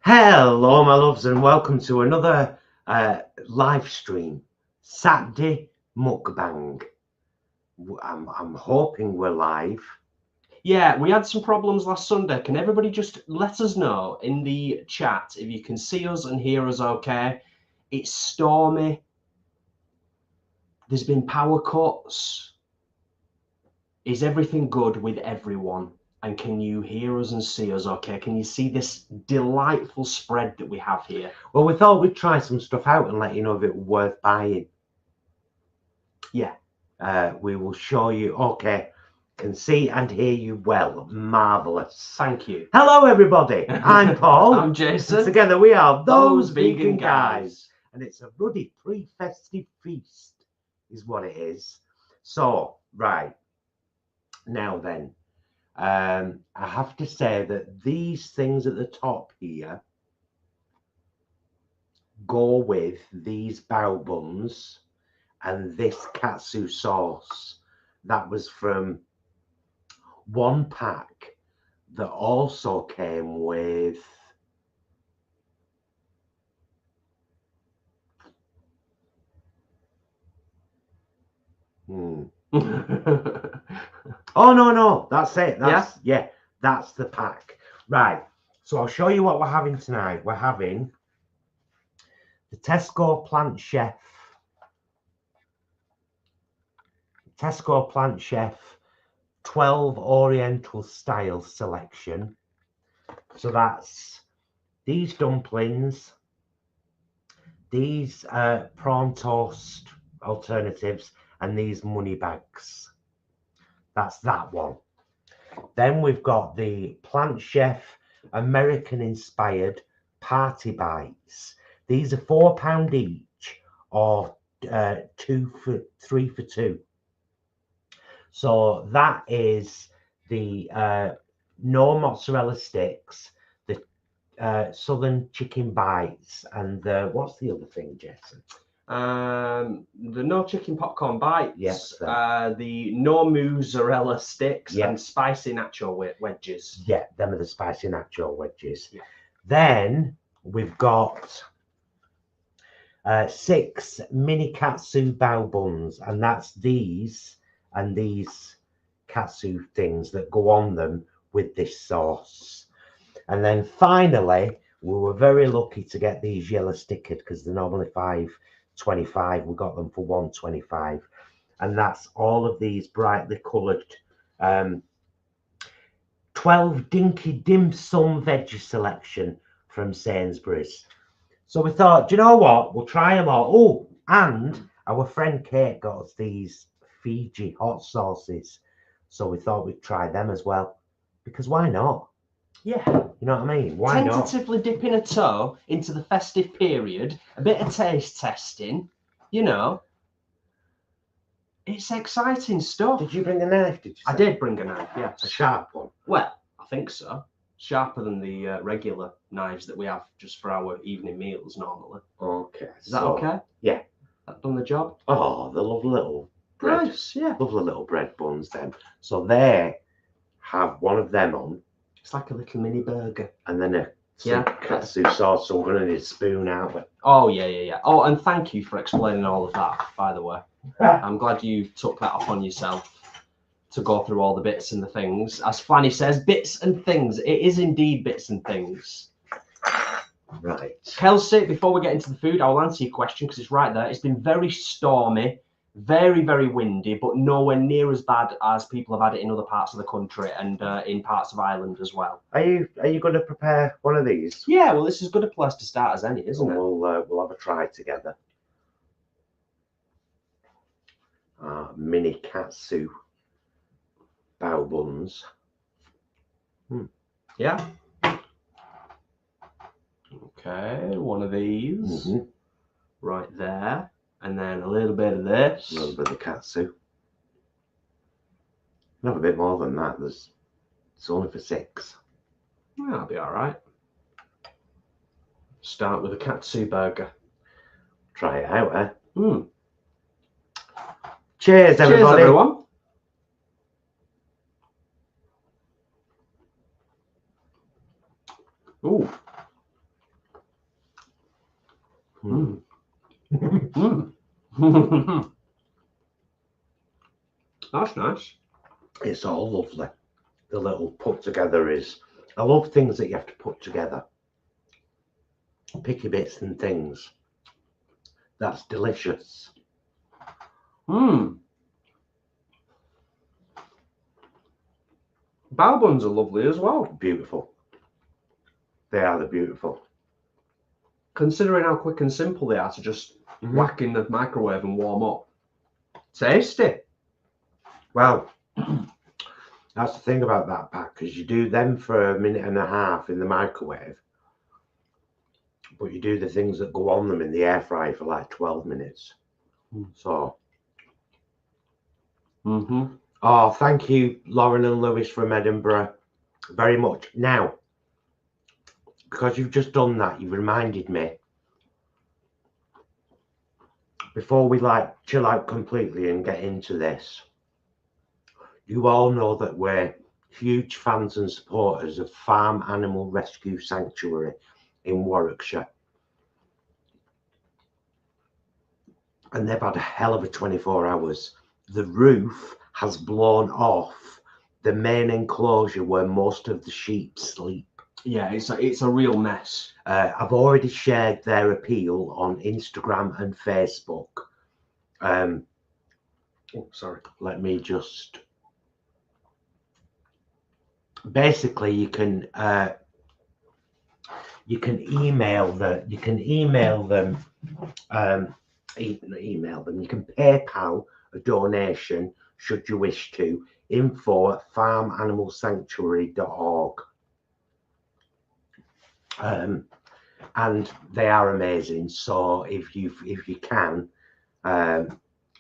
Hello my loves and welcome to another live stream, Saturday mukbang. I'm hoping we're live. Yeah, we had some problems last Sunday. Can everybody just let us know in the chat if you can see us and hear us okay? It's stormy. There's been power cuts. Is everything good with everyone? And can you hear us and see us okay? Can you see this delightful spread that we have here? Well, we thought we'd try some stuff out and let you know if it was worth buying. Yeah. We will show you. Okay. Can see and hear you well. Marvellous. Thank you. Hello everybody. I'm Paul. I'm Jason. And together we are Those Vegan Guys. And it's a ruddy pre-festive feast is what it is. So, right. Now then. I have to say that these things at the top here go with these bao buns and this katsu sauce. That was from one pack that also came with Oh no, that's it. That's the pack. Right. So I'll show you what we're having tonight. We're having the Tesco Plant Chef 12 Oriental style selection. So that's these dumplings, these prawn toast alternatives, and these money bags. That's that one. Then we've got the Plant Chef American inspired party bites. These are £4 each, or 3 for £2. So that is the no mozzarella sticks, the southern chicken bites, and the what's the other thing, Jason? The no chicken popcorn bites, yes, the no mozzarella sticks, and spicy nacho wedges. Yeah, them are the spicy nacho wedges. Yeah. Then we've got 6 mini katsu bao buns, and that's these and these katsu things that go on them with this sauce. And then finally, we were very lucky to get these yellow stickered because they're normally £5.25. We got them for £1.25, and that's all of these brightly coloured 12 dinky dim sum veggie selection from Sainsbury's. So we thought, do you know what? We'll try them all. Oh, and our friend Kate got us these Fiji hot sauces. So we thought we'd try them as well. Because why not? Yeah. You know what I mean? Why not? Tentatively dipping a toe into the festive period, a bit of taste testing, you know. It's exciting stuff. Did you bring a knife? Did you say? I did bring a knife, yes. A sharp one? Well, I think so. Sharper than the regular knives that we have just for our evening meals normally. Okay. Is that okay? Yeah. That done the job? Oh, the lovely little bread. Nice, yeah. Lovely little bread buns then. So they have one of them on. It's like a little mini burger. And then katsu sauce. So we're going to need a spoon out of it. Oh, yeah. Oh, and thank you for explaining all of that, by the way. I'm glad you took that upon yourself to go through all the bits and the things. As Flanny says, bits and things. It is indeed bits and things. Right. Kelsey, before we get into the food, I'll answer your question because it's right there. It's been very stormy, very, very windy, but nowhere near as bad as people have had it in other parts of the country and in parts of Ireland as well. Are you going to prepare one of these? Yeah, well, this is as good a place to start as any, isn't it? We'll have a try together. Mini katsu bao buns. Yeah. Okay, one of these right there, and then a little bit of this. A little bit of katsu. I'll have a bit more than that. It's only for 6. Well, that'll be all right. Start with a katsu burger. Try it out, eh? Cheers, everybody. Cheers, everyone. Ooh. Mm. Mm. That's nice. It's all lovely. The little put together is, I love things that you have to put together. Picky bits and things. That's delicious. Bao buns are lovely as well. Beautiful. They are the beautiful. Considering how quick and simple they are to just whack in the microwave and warm up. Tasty. Well, that's the thing about that pack, because you do them for a minute and a half in the microwave, but you do the things that go on them in the air fryer for like 12 minutes. So, oh, thank you, Lauren and Lewis from Edinburgh, very much. Now, because you've just done that, you've reminded me, before we like chill out completely and get into this, you all know that we're huge fans and supporters of Farm Animal Rescue Sanctuary in Warwickshire. And they've had a hell of a 24 hours. The roof has blown off the main enclosure where most of the sheep sleep. Yeah, it's a real mess. I've already shared their appeal on Instagram and Facebook. Oh, sorry. Let me just. Basically, you can email them. You can PayPal a donation should you wish to. info@farmanimalsanctuary.org. And they are amazing. So if you can,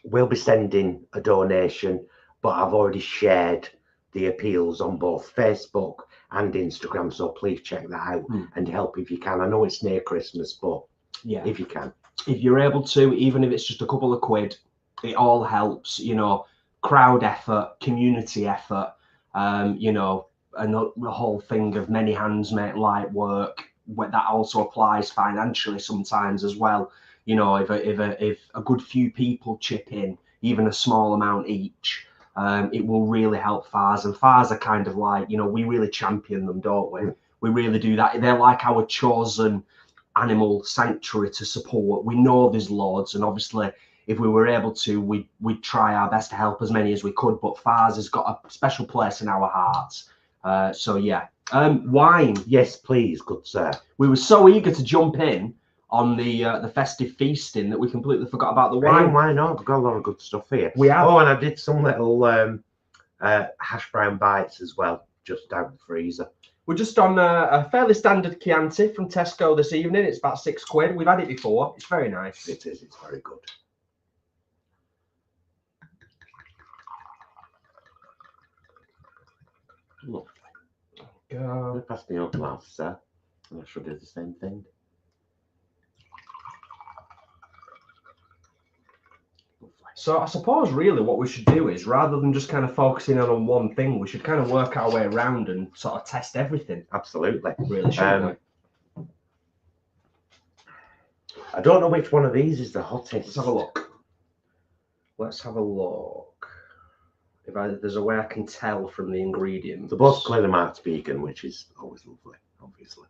we'll be sending a donation, but I've already shared the appeals on both Facebook and Instagram, so please check that out and help if you can. I know it's near Christmas, but yeah, if you can, if you're able to, even if it's just a couple of quid, it all helps. You know, crowd effort, community effort, you know, and the whole thing of many hands make light work. That also applies financially sometimes as well. You know, if a good few people chip in, even a small amount each, it will really help FARS. And FARS are kind of like, you know, we really champion them, don't we? We really do that. They're like our chosen animal sanctuary to support. We know there's loads, and obviously if we were able to, we'd try our best to help as many as we could, but FARS has got a special place in our hearts. So yeah. Wine. Yes, please, good sir. We were so eager to jump in on the festive feasting that we completely forgot about the wine. Why not? We've got a lot of good stuff here. We have. Oh, and I did some little hash brown bites as well, just out of the freezer. We're just on a fairly standard Chianti from Tesco this evening. It's about £6. We've had it before. It's very nice. It is. It's very good. Lovely. Pass me your glass, sir. And I should do the same thing. So I suppose really what we should do is, rather than just kind of focusing on one thing, we should kind of work our way around and sort of test everything. Absolutely. Really, shouldn't we? I don't know which one of these is the hottest. Let's have a look. If there's a way I can tell from the ingredients. They're both clearly marked vegan, which is always lovely, obviously.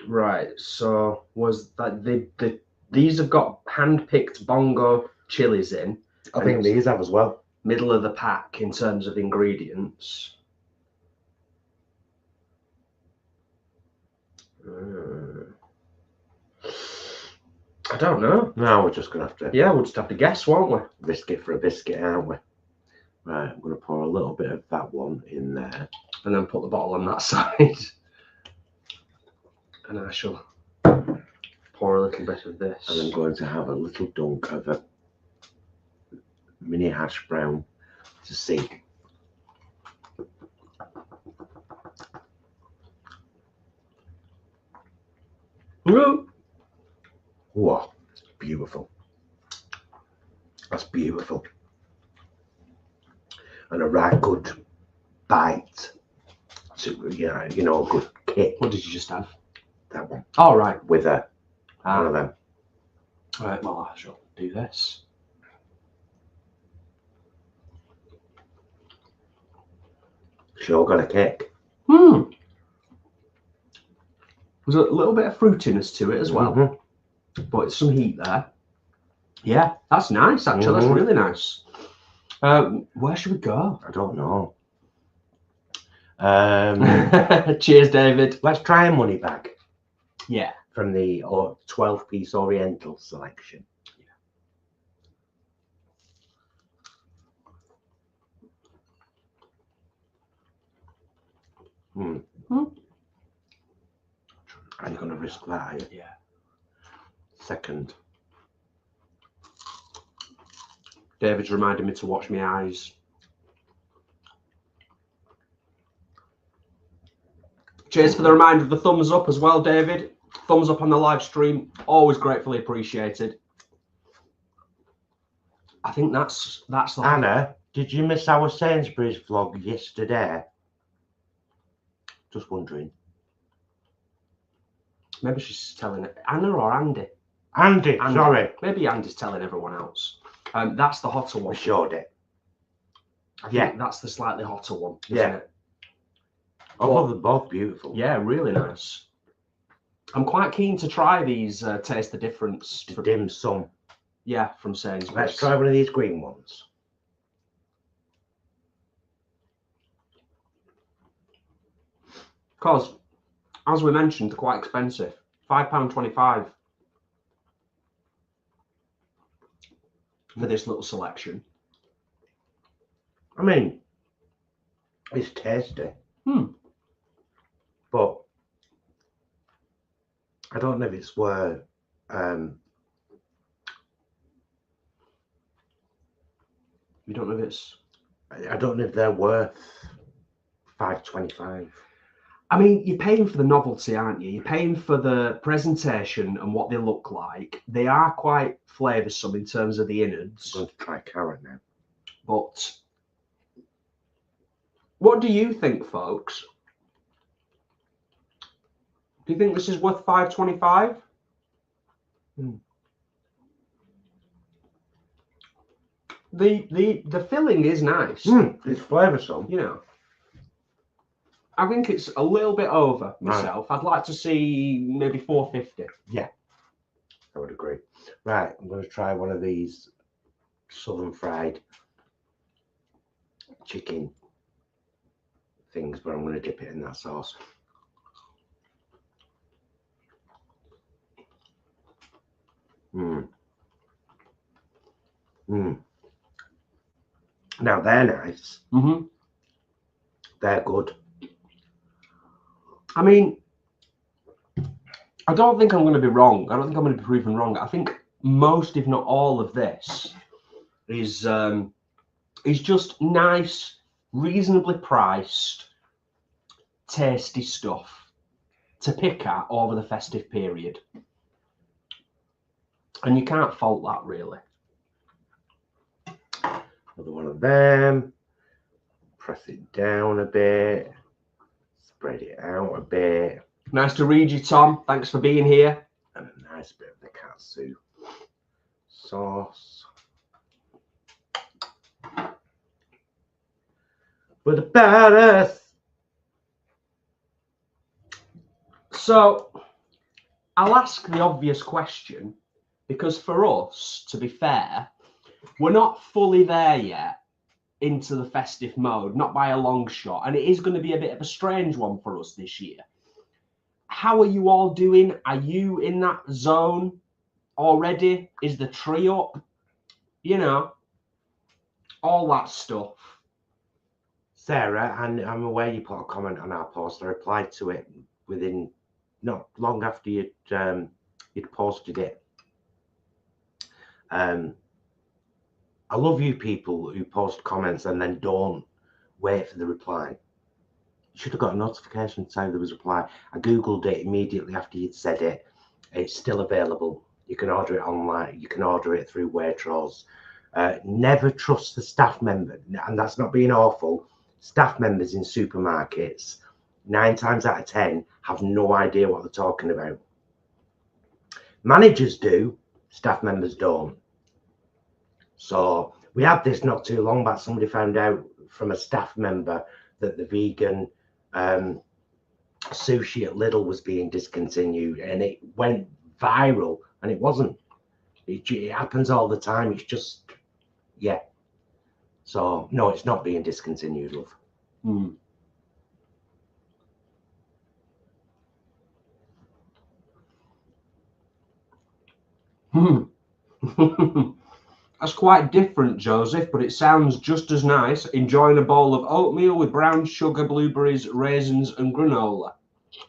Right, so was that these have got hand-picked bongo chilies in. I think these have as well. Middle of the pack in terms of ingredients. I don't know. No, we're just going to have to... Yeah, we'll just have to guess, won't we? Biscuit for a biscuit, aren't we? Right, I'm going to pour a little bit of that one in there. And then put the bottle on that side. And I shall pour a little bit of this. And I'm going to have a little dunk of a mini hash brown to see. Whoa, beautiful. That's beautiful. And a right good bite to, you know, a good kick. What did you just have? That one. All right. With one of them. All right, well, I shall do this. Sure got a kick. There's a little bit of fruitiness to it as well, but it's some heat there. Yeah, that's nice, actually. That's really nice. Where should we go? I don't know. Cheers, David. Let's try a money bag. Yeah. From the 12-piece Oriental selection. Are you going to risk that? Yeah. Second. David's reminded me to wash my eyes. Cheers for the reminder of the thumbs up as well, David. Thumbs up on the live stream. Always gratefully appreciated. I think that's the Anna, did you miss our Sainsbury's vlog yesterday? Just wondering. Maybe she's telling it. Anna or Andy? Andy, sorry. Maybe Andy's telling everyone else. That's the hotter one. We showed it. I think that's the slightly hotter one, isn't it? Oh, they're both beautiful. Yeah, really nice. I'm quite keen to try these Taste the Difference. Dim sum. Yeah, from Sainsbury's. Let's try one of these green ones. Because, as we mentioned, they're quite expensive. £5.25 for this little selection. I mean, it's tasty. But I don't know if it's worth you don't know if it's I don't know if they're worth £5.25. I mean, you're paying for the novelty, aren't you? You're paying for the presentation and what they look like. They are quite flavoursome in terms of the innards. I'm going to try carrot now. But what do you think, folks? Do you think this is worth £5.25? The filling is nice. It's flavoursome. You know, I think it's a little bit over myself. I'd like to see maybe £4.50. Yeah, I would agree. Right, I'm going to try one of these southern fried chicken things, but I'm going to dip it in that sauce. Now they're nice. They're good. I mean, I don't think I'm going to be wrong. I don't think I'm going to be proven wrong. I think most, if not all, of this is just nice, reasonably priced, tasty stuff to pick at over the festive period. And you can't fault that, really. Another one of them. Press it down a bit. Spread it out a bit. Nice to read you, Tom. Thanks for being here. And a nice bit of the katsu sauce. What about us? So, I'll ask the obvious question, because for us, to be fair, we're not fully there yet into the festive mode, not by a long shot, and it is going to be a bit of a strange one for us this year. How are you all doing? Are you in that zone already? Is the tree up? You know, all that stuff. Sarah, and I'm aware you put a comment on our post. I replied to it within not long after you'd posted it. I love you people who post comments and then don't wait for the reply. You should have got a notification to say there was a reply. I googled it immediately after you'd said it. It's still available. You can order it online. You can order it through Waitrose. Never trust the staff member, and that's not being awful. Staff members in supermarkets 9 times out of 10 have no idea what they're talking about. Managers do, staff members don't. So we had this not too long back. Somebody found out from a staff member that the vegan sushi at Lidl was being discontinued, and it went viral, and it wasn't. It happens all the time. It's just, yeah. So no, it's not being discontinued, love. That's quite different, Joseph, but it sounds just as nice. Enjoying a bowl of oatmeal with brown sugar, blueberries, raisins, and granola.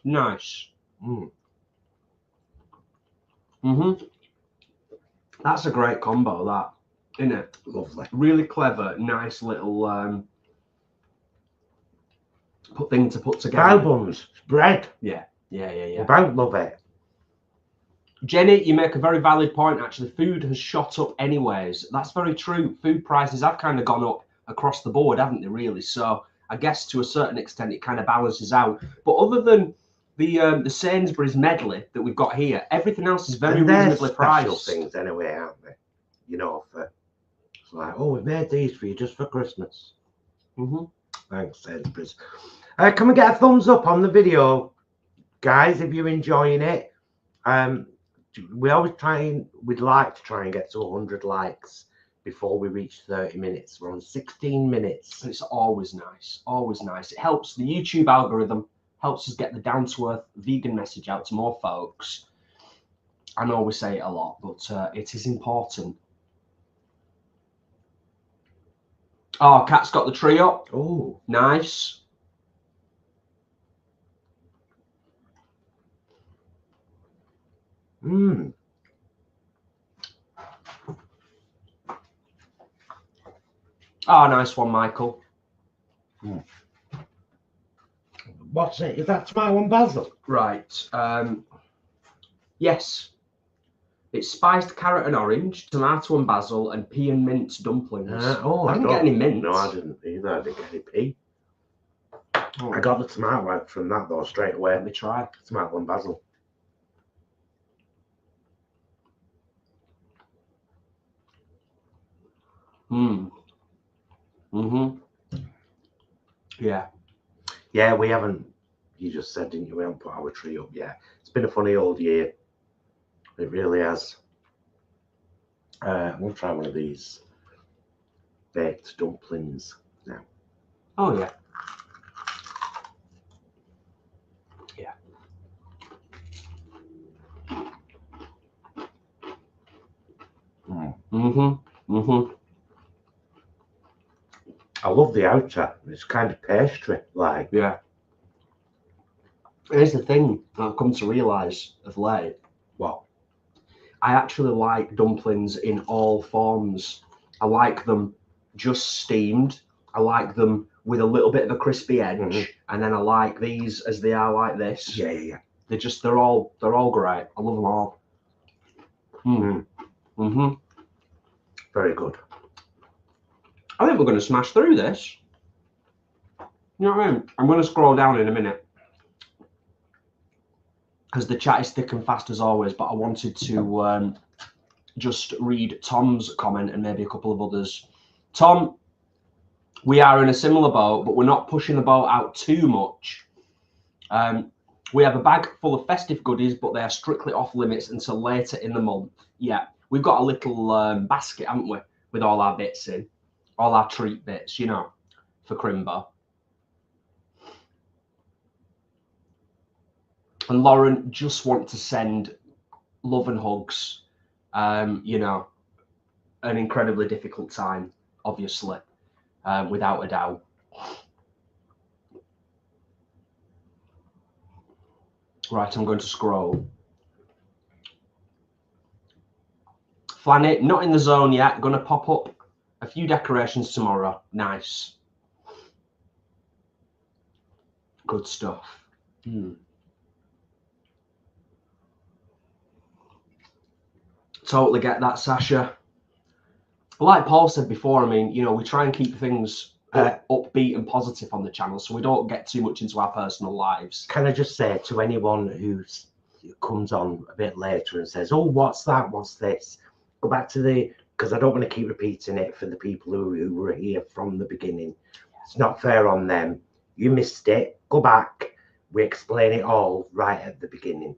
Nice. That's a great combo, that, isn't it? Lovely. Really clever, nice little thing to put together. Bao buns, bread. Yeah. About love it. Jenny, you make a very valid point, actually. Food has shot up anyways. That's very true. Food prices have kind of gone up across the board, haven't they, really? So I guess to a certain extent it kind of balances out. But other than the Sainsbury's medley that we've got here, everything else is very reasonably priced. Special things anyway, aren't they? You know, it's like, oh, we've made these for you just for Christmas. Thanks, Sainsbury's. Can we get a thumbs up on the video, guys, if you're enjoying it? We'd like to try and get to 100 likes before we reach 30 minutes. We're on 16 minutes. And it's always nice, always nice. It helps the YouTube algorithm, helps us get the down-to-earth vegan message out to more folks. I know we say it a lot, but it is important. Oh, Kat's got the tree up. Oh, nice. Oh, nice one, Michael. What's it? Is that tomato and basil? Right. Yes. It's spiced carrot and orange, tomato and basil, and pea and mint dumplings. I didn't get any mint. No, I didn't either. I didn't get any pea. I got the tomato out from that though straight away. Let me try. Tomato and basil. Yeah. Yeah, we haven't. You just said, didn't you? We haven't put our tree up yet. It's been a funny old year. It really has. We'll try one of these baked dumplings now. Oh yeah. I love the outer. It's kind of pastry, like. Yeah. Here's the thing I've come to realise of late. What? I actually like dumplings in all forms. I like them just steamed. I like them with a little bit of a crispy edge, and then I like these as they are like this. Yeah. They're all great. I love them all. Very good. I think we're going to smash through this. You know what I mean? I'm going to scroll down in a minute because the chat is thick and fast as always, but I wanted to just read Tom's comment and maybe a couple of others. Tom, we are in a similar boat, but we're not pushing the boat out too much. We have a bag full of festive goodies, but they are strictly off limits until later in the month. Yeah, we've got a little basket, haven't we, with all our bits in. All our treat bits, you know, for Crimbo. And Lauren, just want to send love and hugs. You know, an incredibly difficult time, obviously, without a doubt. Right, I'm going to scroll. Flanny, not in the zone yet. Going to pop up a few decorations tomorrow. Nice. Good stuff. Totally get that, Sasha. Like Paul said before, I mean, you know, we try and keep things upbeat and positive on the channel, so we don't get too much into our personal lives. Can I just say to anyone who comes on a bit later and says, "Oh, what's that? What's this?" Go back to because I don't want to keep repeating it for the people who were here from the beginning. It's not fair on them. You missed it. Go back. We explain it all right at the beginning.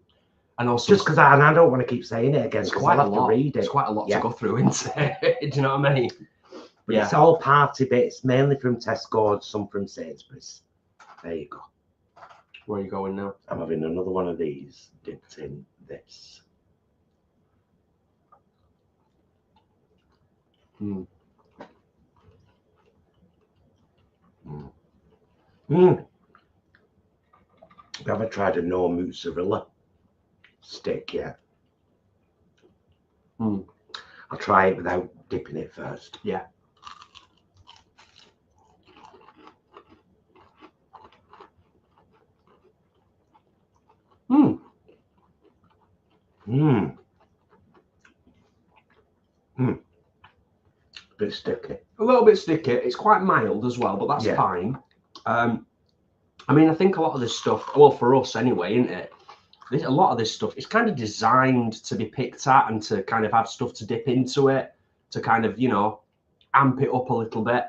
And also, just because I don't want to keep saying it again, because I'll have to read it. It's quite a lot to go through, isn't it? Do you know what I mean? But it's all party bits, mainly from Tesco, some from Sainsbury's. There you go. Where are you going now? I'm having another one of these dipped in this. Mm. Mm. Mm. I haven't tried a no mozzarella stick yet. Mm. I'll try it without dipping it first. Yeah. Mm. Mm. Mm. A bit sticky. A little bit sticky. It's quite mild as well, but that's fine. I mean, I think a lot of this stuff, well, for us anyway, isn't it? A lot of this stuff is kind of designed to be picked at and to kind of have stuff to dip into it, to kind of, you know, amp it up a little bit.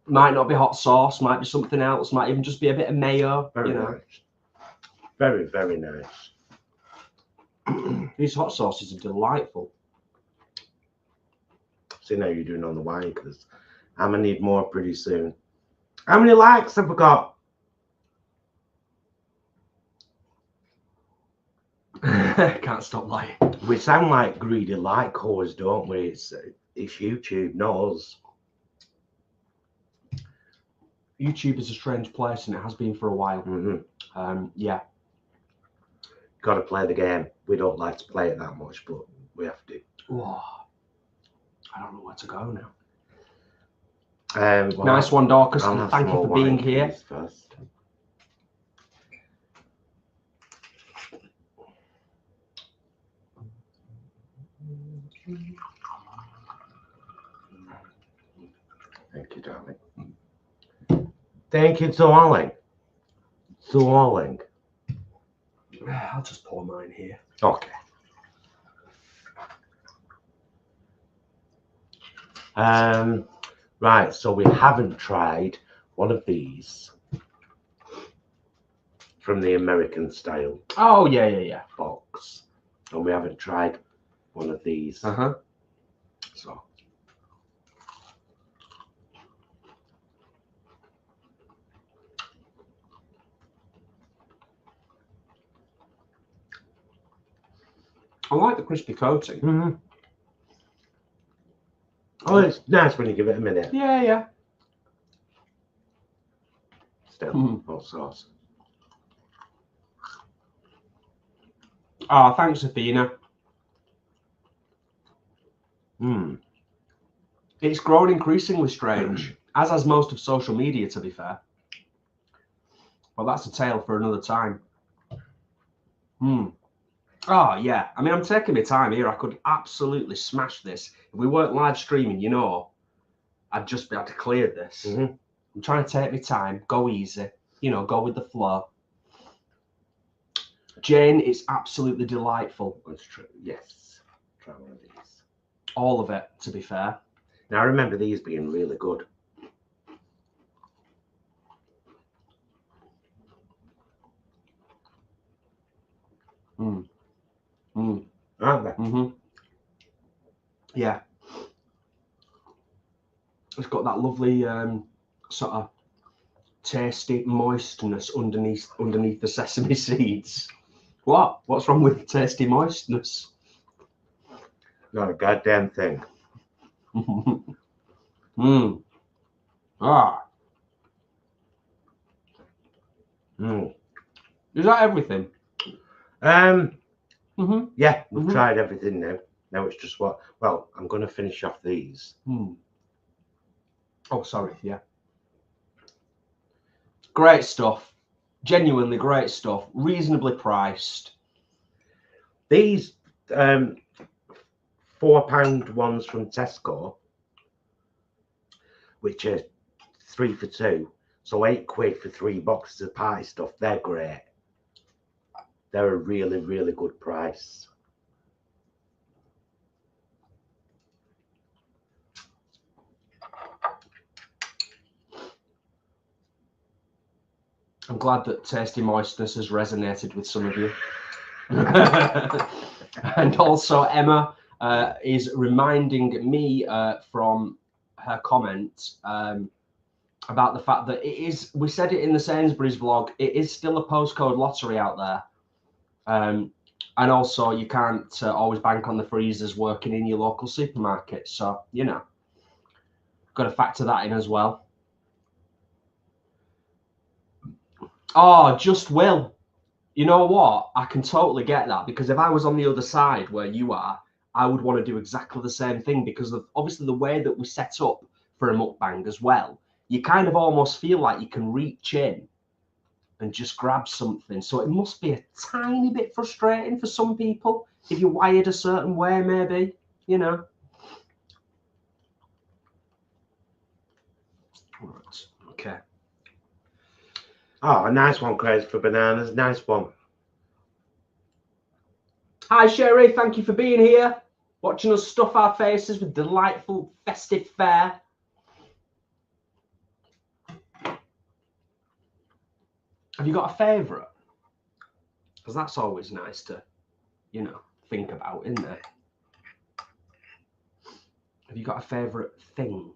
Might not be hot sauce, might be something else, might even just be a bit of mayo. Very nice. Very, very nice. These hot sauces are delightful. See now you're doing on the wine, because I'm going to need more pretty soon. How many likes have we got? Can't stop lying. We sound like greedy like whores, don't we? It's YouTube, not us. YouTube is a strange place, and it has been for a while. Yeah. Got to play the game. We don't like to play it that much, but we have to. Whoa. I don't know where to go now. Well, nice one, Dorcas. Thank you for being here. First. Thank you, darling. Thank you, darling. Darling. I'll just pour mine here. Okay. Right, so we haven't tried one of these from the American style. Oh, yeah. Box. And we haven't tried one of these. So. I like the crispy coating. Oh, it's nice when you give it a minute. Yeah. Still, hot sauce. Oh, thanks, Athena. It's grown increasingly strange, as has most of social media, to be fair. Well, that's a tale for another time. Oh, yeah. I mean, I'm taking my time here. I could absolutely smash this. If we weren't live streaming, you know, I'd just be able to clear this. I'm trying to take my time, go easy, you know, go with the flow. Jane, it's absolutely delightful. That's true. Yes. Try one of these. All of it, to be fair. Now, I remember these being really good. Aren't they? Yeah. It's got that lovely sort of tasty moistness underneath the sesame seeds. What's wrong with tasty moistness? Not a goddamn thing. Is that everything? Yeah, we've tried everything now. Now it's just what, well, I'm going to finish off these. Oh, sorry, yeah. Great stuff. Genuinely great stuff. Reasonably priced. These £4 ones from Tesco which are 3 for 2. So £8 for 3 boxes of party stuff. They're great. They're a really, really good price. I'm glad that Tasty Moistness has resonated with some of you. And also Emma is reminding me from her comment about the fact that it is, we said it in the Sainsbury's vlog, it is still a postcode lottery out there. And also you can't always bank on the freezers working in your local supermarket. So, you know, got to factor that in as well. Oh, just Will. You know what? I can totally get that, because if I was on the other side where you are, I would want to do exactly the same thing, because of obviously the way that we set up for a mukbang as well. You kind of almost feel like you can reach in and just grab something. So it must be a tiny bit frustrating for some people if you're wired a certain way, maybe, you know. Right. Okay. Oh, a nice one, Crazy for Bananas. Nice one. Hi, Sherry. Thank you for being here, watching us stuff our faces with delightful festive fare. Have you got a favourite? Because that's always nice to, you know, think about, isn't it? Have you got a favourite thing?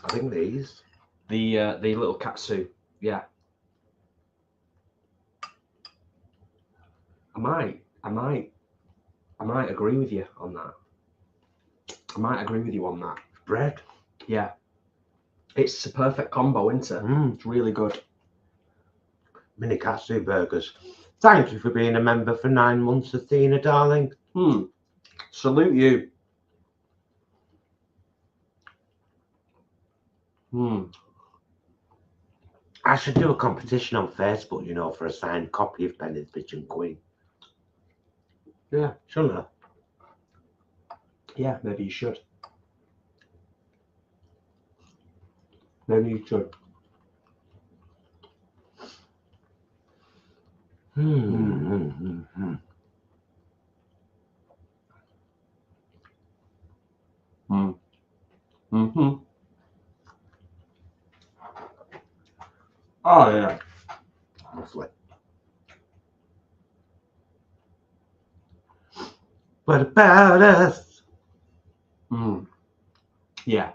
I think these. The little katsu, yeah. I might agree with you on that. I might agree with you on that. Bread. Yeah. It's a perfect combo, isn't it? It's really good. Mini katsu burgers. Thank you for being a member for 9 months, Athena, darling. Salute you. I should do a competition on Facebook, you know, for a signed copy of Penny's Pigeon Queen. Yeah. Shouldn't I? Yeah, maybe you should. Maybe you should. Oh, yeah. Lovely. What about us? Yeah.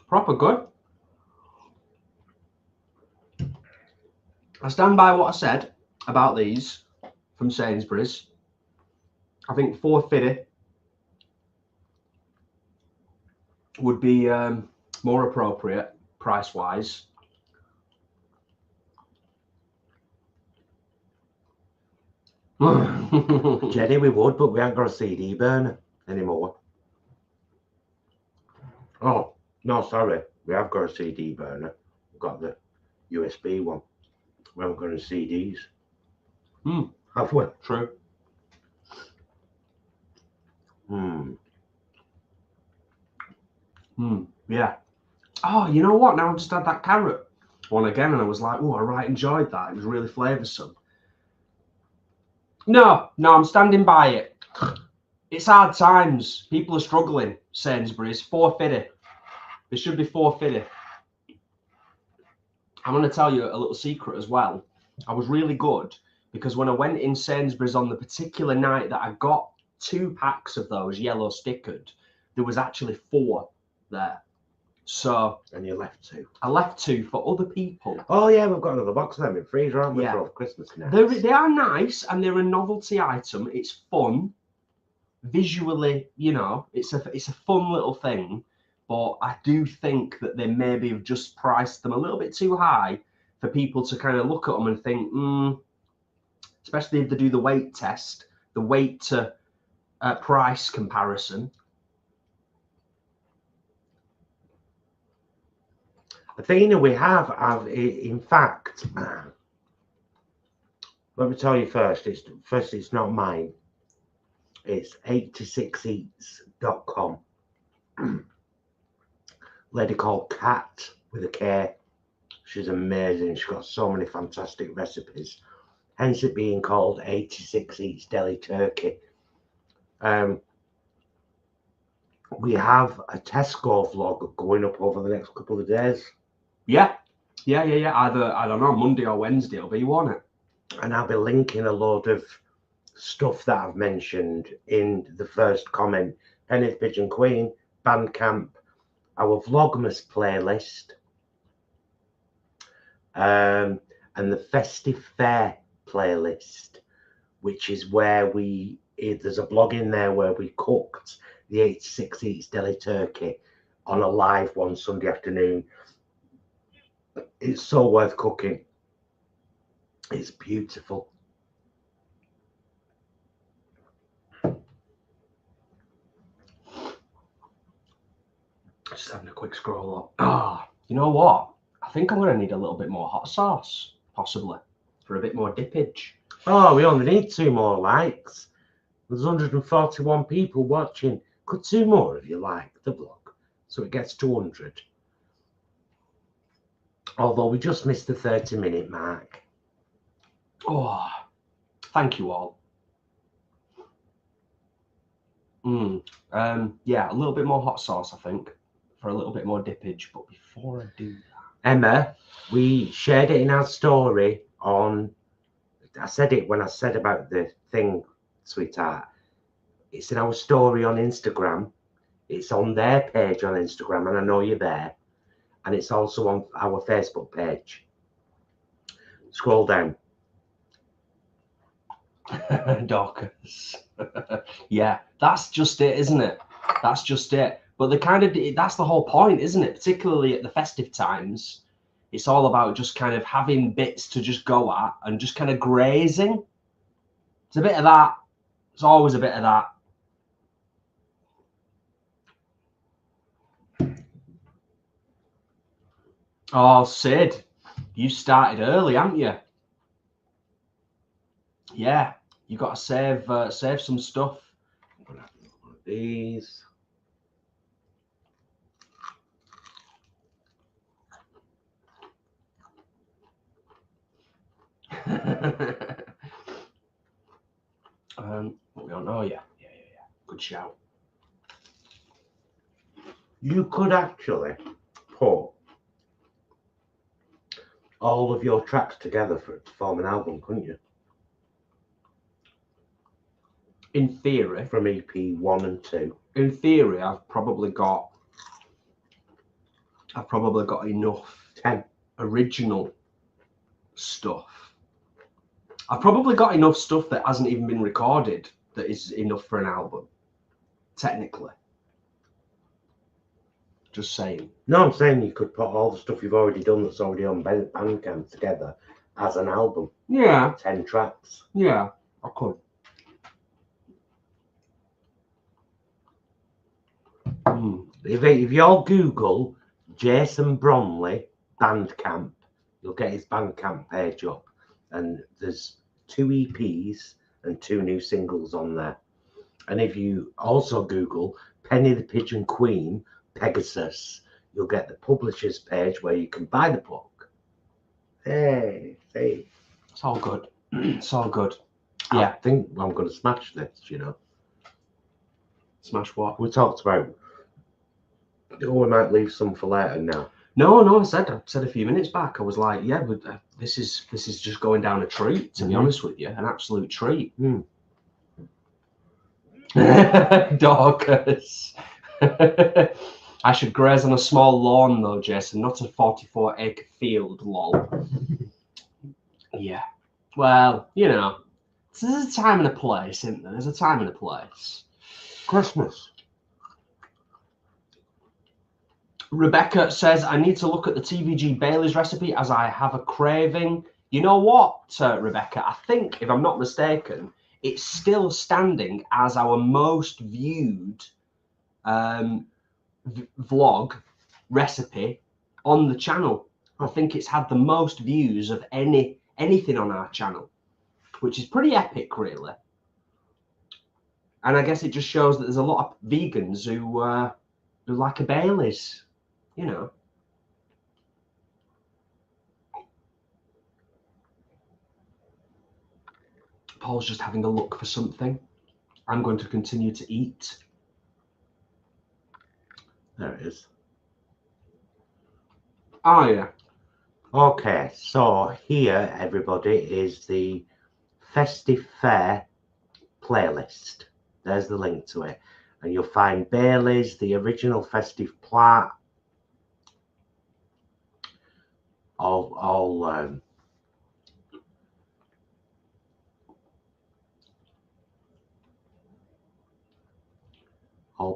Proper good. I stand by what I said about these from Sainsbury's. I think £4.50 would be more appropriate price-wise. Jenny, we would, but we haven't got a CD burner anymore. Oh, no, sorry. We have got a CD burner. We've got the USB one. We haven't got any CDs. Have we? True. Yeah. Oh, you know what? Now I just had that carrot one again, and I was like, oh, I right enjoyed that. It was really flavoursome. No, I'm standing by it. It's hard times. People are struggling. Sainsbury's, £4.50. It should be £4.50. I'm going to tell you a little secret as well. I was really good because when I went in Sainsbury's on the particular night that I got 2 packs of those yellow stickered, there was actually 4 there. So, and you left 2. I left 2 for other people. Oh yeah, we've got another box of them in freezer, haven't we? Yeah. For Christmas now. They are nice and they're a novelty item. It's fun, visually, you know. It's a fun little thing, but I do think that they maybe have just priced them a little bit too high for people to kind of look at them and think, especially if they do the weight test, the weight to price comparison. Athena, we have in fact, let me tell you first, it's not mine. It's 86eats.com. Lady called Kat with a K. She's amazing. She's got so many fantastic recipes. Hence it being called 86 Eats Deli Turkey. We have a Tesco vlog going up over the next couple of days. Yeah. Either, I don't know, Monday or Wednesday it'll be, won't it? And I'll be linking a load of stuff that I've mentioned in the first comment. Penny the Pigeon Queen, Bandcamp, our Vlogmas playlist, and the Festive Fair playlist, which is where there's a blog in there where we cooked the 86 Eats Deli Turkey on a live one Sunday afternoon. It's so worth cooking. It's beautiful. Just having a quick scroll up. You know what? I think I'm going to need a little bit more hot sauce, possibly, for a bit more dippage. Oh, we only need 2 more likes. There's 141 people watching. Could 2 more of you like the vlog so it gets to 100? Although we just missed the 30-minute mark. Oh, thank you all. Yeah, a little bit more hot sauce, I think, for a little bit more dippage. But before I do that, Emma, we shared it in our story on. I said it when I said about the thing, sweetheart. It's in our story on Instagram. It's on their page on Instagram, and I know you're there. And it's also on our Facebook page. Scroll down. Dorcas. Yeah, that's just it, isn't it? That's just it. But that's the whole point, isn't it? Particularly at the festive times, it's all about just kind of having bits to just go at and just kind of grazing. It's a bit of that. It's always a bit of that. Oh, Sid, you started early, haven't you? Yeah, you got to save some stuff. I'm gonna have one of these. We don't know yet. Yeah. Good shout. You could actually put all of your tracks together to form an album, couldn't you? In theory. From EP 1 and 2. In theory, I've probably got enough 10 original stuff. I've probably got enough stuff that hasn't even been recorded that is enough for an album, technically. Just saying. No, I'm saying you could put all the stuff you've already done that's already on Bandcamp together as an album. Yeah. 10 tracks. Yeah, I could. If you all Google Jason Bromley Bandcamp, you'll get his Bandcamp page up. And there's 2 EPs and 2 new singles on there. And if you also Google Penny the Pigeon Queen Pegasus, you'll get the publisher's page where you can buy the book. Hey. It's all good. It's all good. Yeah. I think I'm going to smash this, you know. Smash what? We talked about, we might leave some for later now. No, I said a few minutes back. I was like, yeah, but this is just going down a treat, to be honest with you. An absolute treat. Dorcas. I should graze on a small lawn though, Jason, not a 44-acre field, lol. Yeah. Well, you know, there's a time and a place, isn't there? There's a time and a place. Christmas. Rebecca says, I need to look at the TVG Bailey's recipe as I have a craving. You know what, Rebecca? I think, if I'm not mistaken, it's still standing as our most viewed vlog recipe on the channel. I think it's had the most views of anything on our channel, which is pretty epic, really. And I guess it just shows that there's a lot of vegans who like a Baileys, you know. Paul's just having a look for something. I'm going to continue to eat. There it is. Oh, yeah. Okay, so here, everybody, is the Festive Fair playlist. There's the link to it. And you'll find Bailey's, the original Festive Plat, all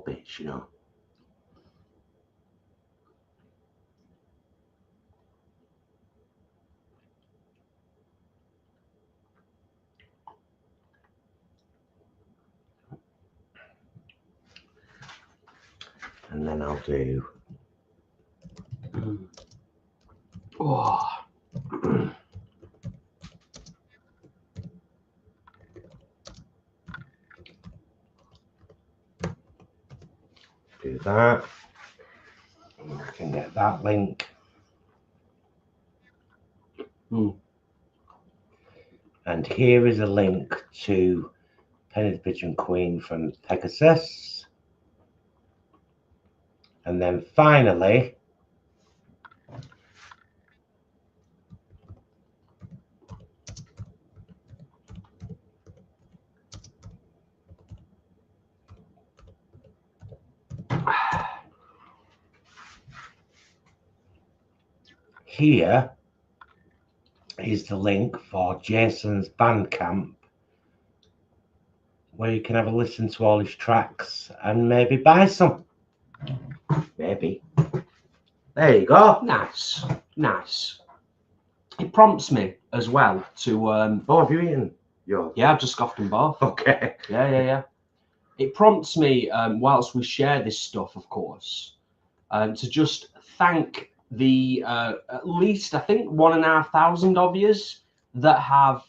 bits, you know. And then I'll do. Oh. Do that. And I can get that link. And here is a link to Penny the Pigeon Queen from Pegasus. And then finally, here is the link for Jason's Bandcamp, where you can have a listen to all his tracks and maybe buy some. Maybe. There you go. Nice, nice. It prompts me as well to. Oh, have you eaten yours? Yeah, I've just scoffed them both. Okay. Yeah. It prompts me, whilst we share this stuff, of course, to just thank the at least, I think, 1,500 of yous that have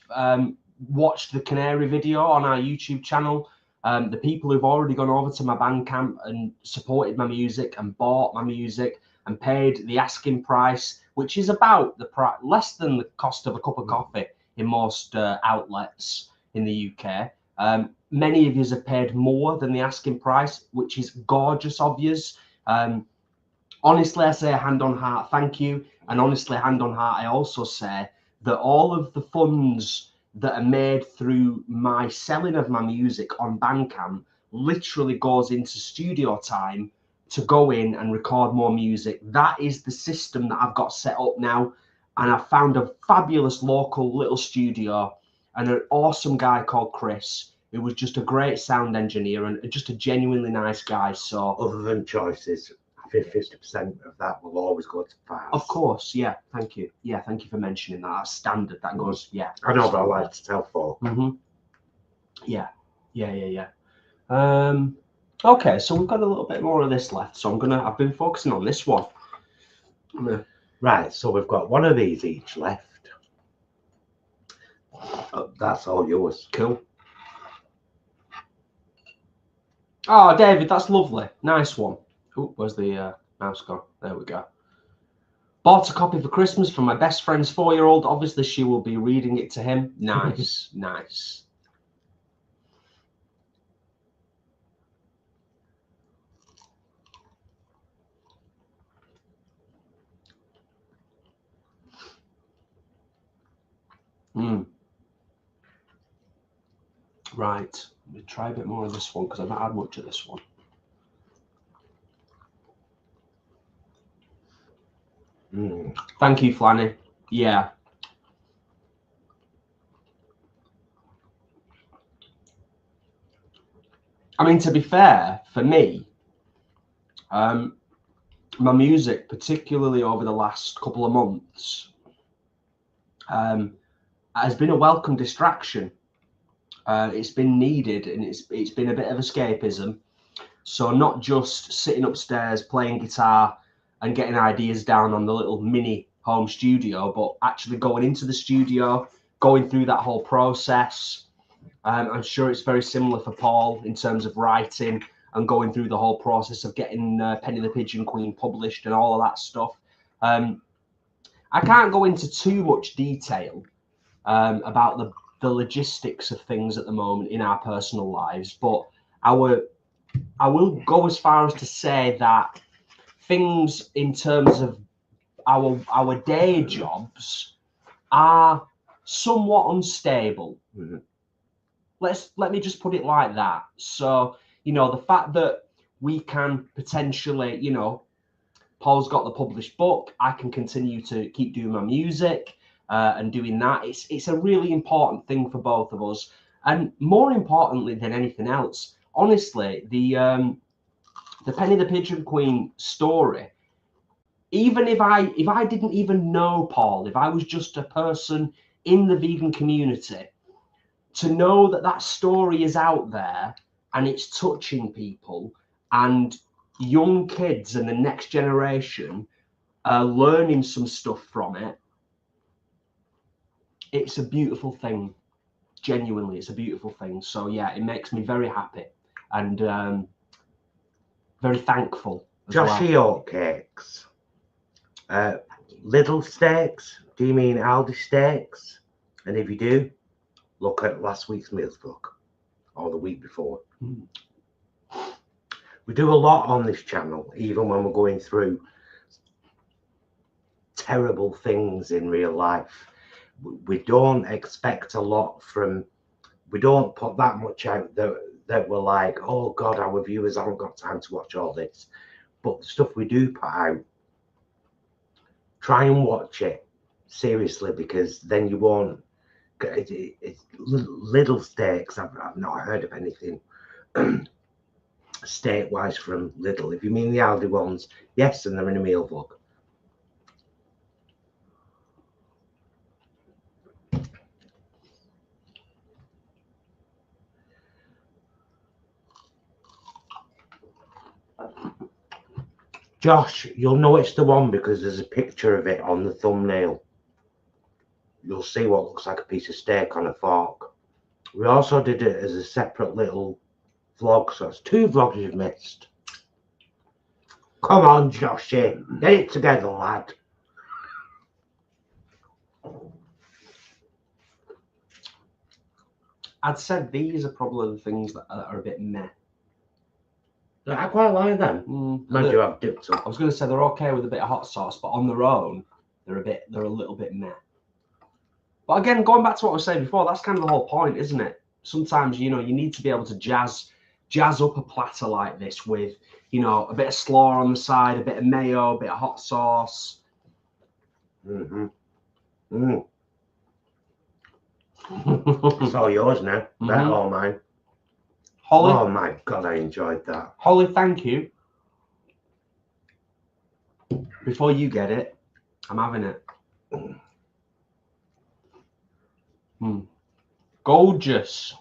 watched the Canary video on our YouTube channel. The people who've already gone over to my Bandcamp and supported my music and bought my music and paid the asking price, which is about the price, less than the cost of a cup of coffee in most outlets in the UK. Many of you have paid more than the asking price, which is gorgeous of yous. Honestly, I say hand on heart, thank you. And honestly, hand on heart, I also say that all of the funds that are made through my selling of my music on Bandcamp literally goes into studio time to go in and record more music. That is the system that I've got set up now. And I found a fabulous local little studio and an awesome guy called Chris, who was just a great sound engineer and just a genuinely nice guy. So other than choices, 50% of that will always go to files. Of course, yeah. Thank you. Yeah, thank you for mentioning that. That's standard. That goes, yeah. I know, but I like to tell folk. Yeah. Okay, so we've got a little bit more of this left. So I've been focusing on this one. Right, so we've got one of these each left. That's all yours. Cool. Oh, David, that's lovely. Nice one. Oh, where's the mouse gone? There we go. Bought a copy for Christmas from my best friend's 4-year-old. Obviously, she will be reading it to him. Nice, nice. Right. Let me try a bit more of this one because I've not had much of this one. Thank you, Flanny. Yeah. I mean, to be fair, for me, my music, particularly over the last couple of months, has been a welcome distraction. It's been needed, and it's been a bit of escapism. So not just sitting upstairs playing guitar and getting ideas down on the little mini home studio, but actually going into the studio, going through that whole process, I'm sure it's very similar for Paul in terms of writing and going through the whole process of getting Penny the Pigeon Queen published and all of that stuff. I can't go into too much detail about the logistics of things at the moment in our personal lives, but I will go as far as to say that things in terms of our day jobs are somewhat unstable. Mm-hmm. Let me just put it like that. So, you know, the fact that we can potentially, you know, Paul's got the published book, I can continue to keep doing my music and doing that. It's a really important thing for both of us. And more importantly than anything else, honestly, the Penny the Pigeon Queen story, even if I didn't even know Paul, if I was just a person in the vegan community, to know that that story is out there and it's touching people and young kids and the next generation are learning some stuff from it, it's a beautiful thing. Genuinely, it's a beautiful thing. So yeah, it makes me very happy and very thankful as Joshy well. Oatcakes. Little steaks? Do you mean Aldi steaks? And if you do, look at last week's meals book or the week before. Mm. We do a lot on this channel, even when we're going through terrible things in real life. We don't expect a lot from, we don't put that much out that we're like, oh God, our viewers haven't got time to watch all this. But the stuff we do put out, try and watch it seriously, because then you won't. It's little steaks. I've not heard of anything steak wise from Lidl. If you mean the Aldi ones, yes, and they're in a meal book. Josh, you'll know it's the one because there's a picture of it on the thumbnail. You'll see what looks like a piece of steak on a fork. We also did it as a separate little vlog, so it's 2 vlogs you've missed. Come on, Joshy, get it together, lad. I'd said these are probably the things that are a bit meh. I quite like them. Mind you, I've dipped them. I was going to say they're okay with a bit of hot sauce, but on their own, they're a little bit meh. But again, going back to what I was saying before, that's kind of the whole point, isn't it? Sometimes, you know, you need to be able to jazz up a platter like this with, you know, a bit of slaw on the side, a bit of mayo, a bit of hot sauce. Mm-hmm. Mm. It's all yours now. Mm-hmm. They're all mine. Holly, oh my God, I enjoyed that. Holly, thank you. Before you get it, I'm having it. Mm. Gorgeous.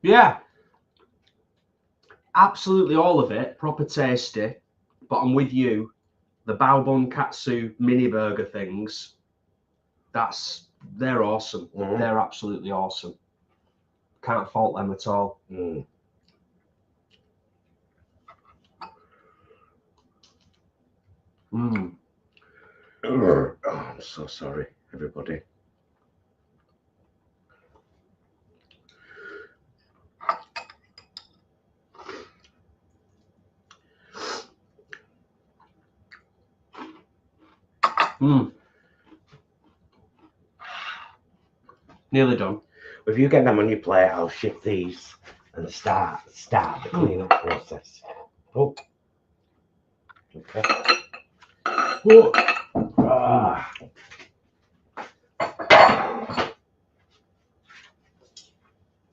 Yeah. Absolutely all of it. Proper tasty. But I'm with you. The bao bun katsu mini burger things, they're awesome. Mm. They're absolutely awesome. Can't fault them at all. Mm. Mm. Oh, I'm so sorry, everybody. Nearly done. If you get them on your plate, I'll shift these and start the clean-up process. Oh. Okay. Oh. Ah.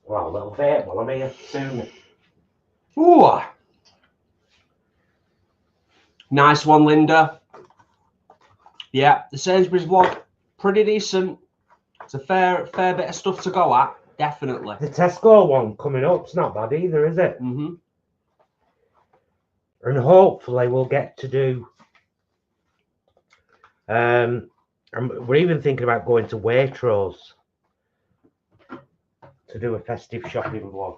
Well, a little bit while I'm here soon. Ooh. Nice one, Linda. Yeah, the Sainsbury's vlog, pretty decent. It's a fair bit of stuff to go at, definitely. The Tesco one coming up's not bad either, is it? Mm-hmm. And hopefully we'll get to do And we're even thinking about going to Waitrose to do a festive shopping vlog.